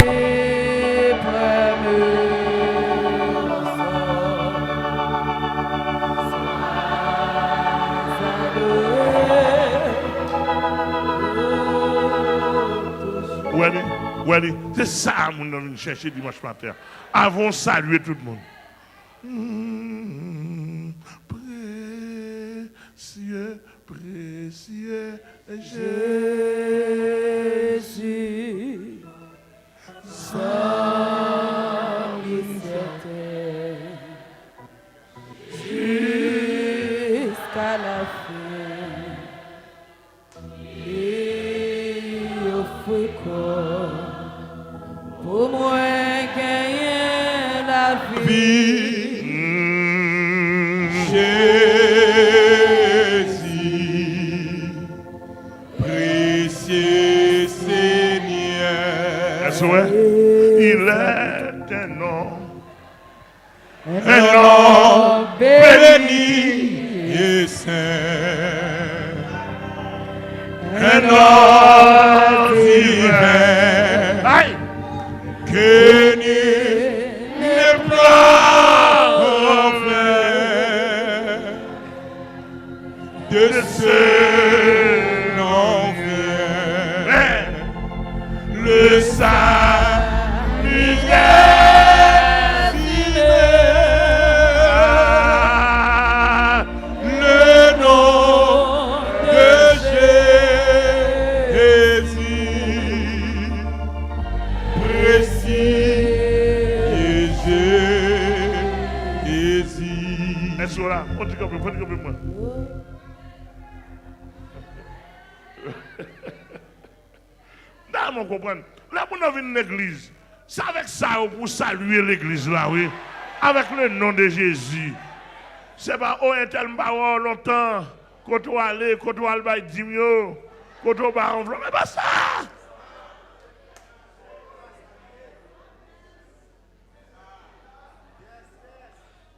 Oui, c'est ça que nous allons chercher dimanche matin. Avant de saluer tout le monde. Précieux Jésus, sans liberté, jusqu'à la fin, et au feu pour moi gagner la vie. Il est un nom béni et saint, un nom divin, que nul n'est pas de ce nom vient le salut le nom de Jésus. Là, on comprend. Là, on vient une église. C'est avec ça pour saluer l'église là, oui. Avec le nom de Jésus. C'est pas, oh, un tel baron longtemps. Quand on aller, quand on aller, dimio. Quand on va enveloppe. Mais pas ça.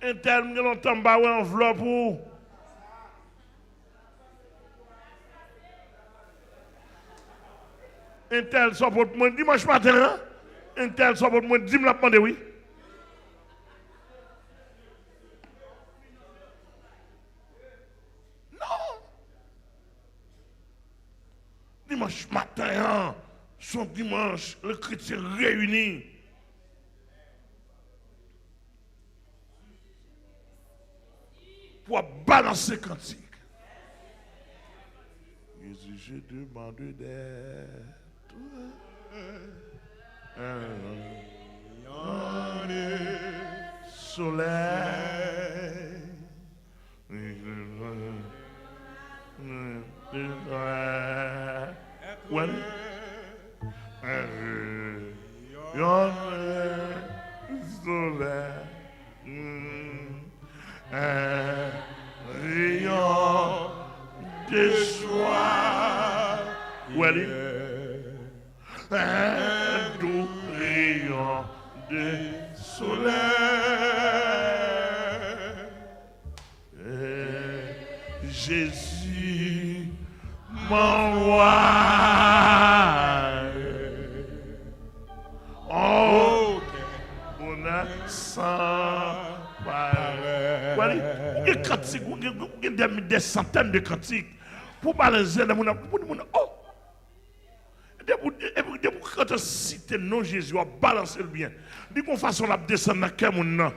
Un tel longtemps baron enveloppe pour. Un tel soit pour moi dimanche matin, hein? Un tel soit pour moi dimanche la demandé oui. Non. Dimanche matin, hein? Son dimanche, le chrétien réuni. Pour balancer cantique. Jésus, je demande d'être. Soleil, rayon de soir, un doux rayon de soleil. Jésus m'envoie. Oh, mon accent paraît. Il y a cantiques, il y a des centaines de cantiques pour balancer dans mon oh. Et pour quand on cite le nom de Jésus, on balance le bien. Dis qu'on façon la descendre dans quel monde.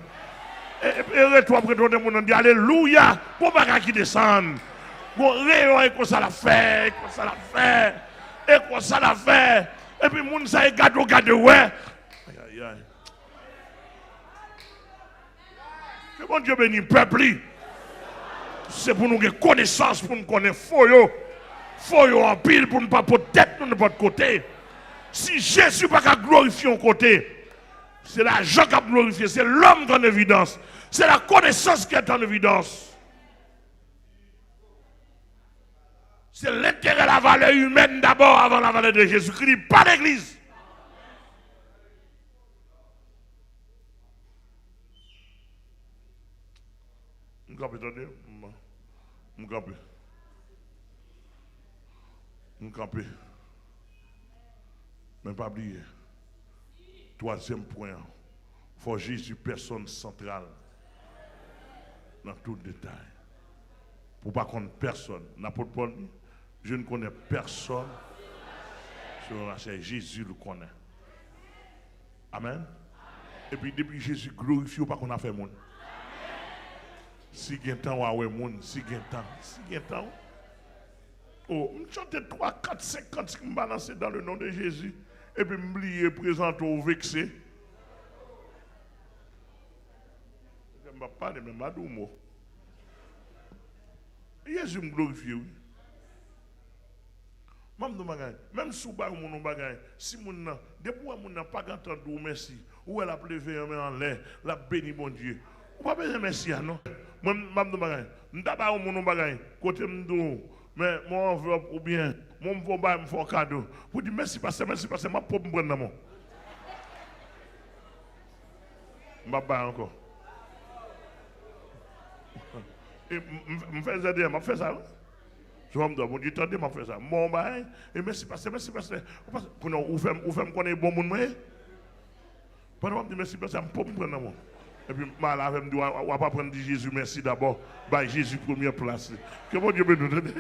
Et toi après ton monde dit alléluia, pour pas qui descend. Bon rayon et comme ça la fait, comme ça la fait. Et comme ça la fait. Et puis moun ça garde ouais. Aïe aïe aïe. Que bon Dieu bénisse peuple. C'est pour nous avoir connaissance, pour nous connaître faux. Faut en pile pour ne pas peut-être nous de votre côté. Si Jésus n'a pas glorifier en côté, c'est l'argent qui a glorifié, c'est l'homme qui est en évidence, c'est la connaissance qui est en évidence. C'est l'intérêt de la valeur humaine d'abord avant la valeur de Jésus-Christ, pas l'église. Nous camper. Mais pas oublier. Troisième point. Il faut Jésus personne centrale. Dans tout détail. Pour pas connaître personne. N'importe Paul dit, je ne connais personne sur la chair. Jésus le connaît. Amen. Et puis depuis Jésus glorifie, pas qu'on a fait monde. Si il y a un temps, on a monde. Si il y a un temps. Oh, je chante 3, 4, 5 cantiques me balancer dans le nom de Jésus. Et puis m'oublier, présenter au vexé. Je ne vais pas parler, mais je vais dire. Jésus me glorifie, oui. Même si mon bagage, si mon n'a, depuis mon n'a pas entendu merci, ou elle a levé un main en l'air, la béni mon Dieu. Ou pas besoin merci, non? Moi, je ne pas mon bagage, côté m'dou. Mais mon enveloppe ou bien, mon voba me fait un cadeau. Pour dire merci parce que ma pauvre me prend dans mon. Je ne vais pas encore. Je fais ça. Je vais me dire, bon Dieu, attendez, je fais ça. Mon bain, et merci parce que. Pour nous, ou fait me connaître bon monde. Pendant que je dis merci parce que je ne peux pas me prendre dans mon. Et puis, je vais me dire, on va pas prendre Jésus, merci d'abord. Bah, Jésus, première place. Que bon Dieu me donne.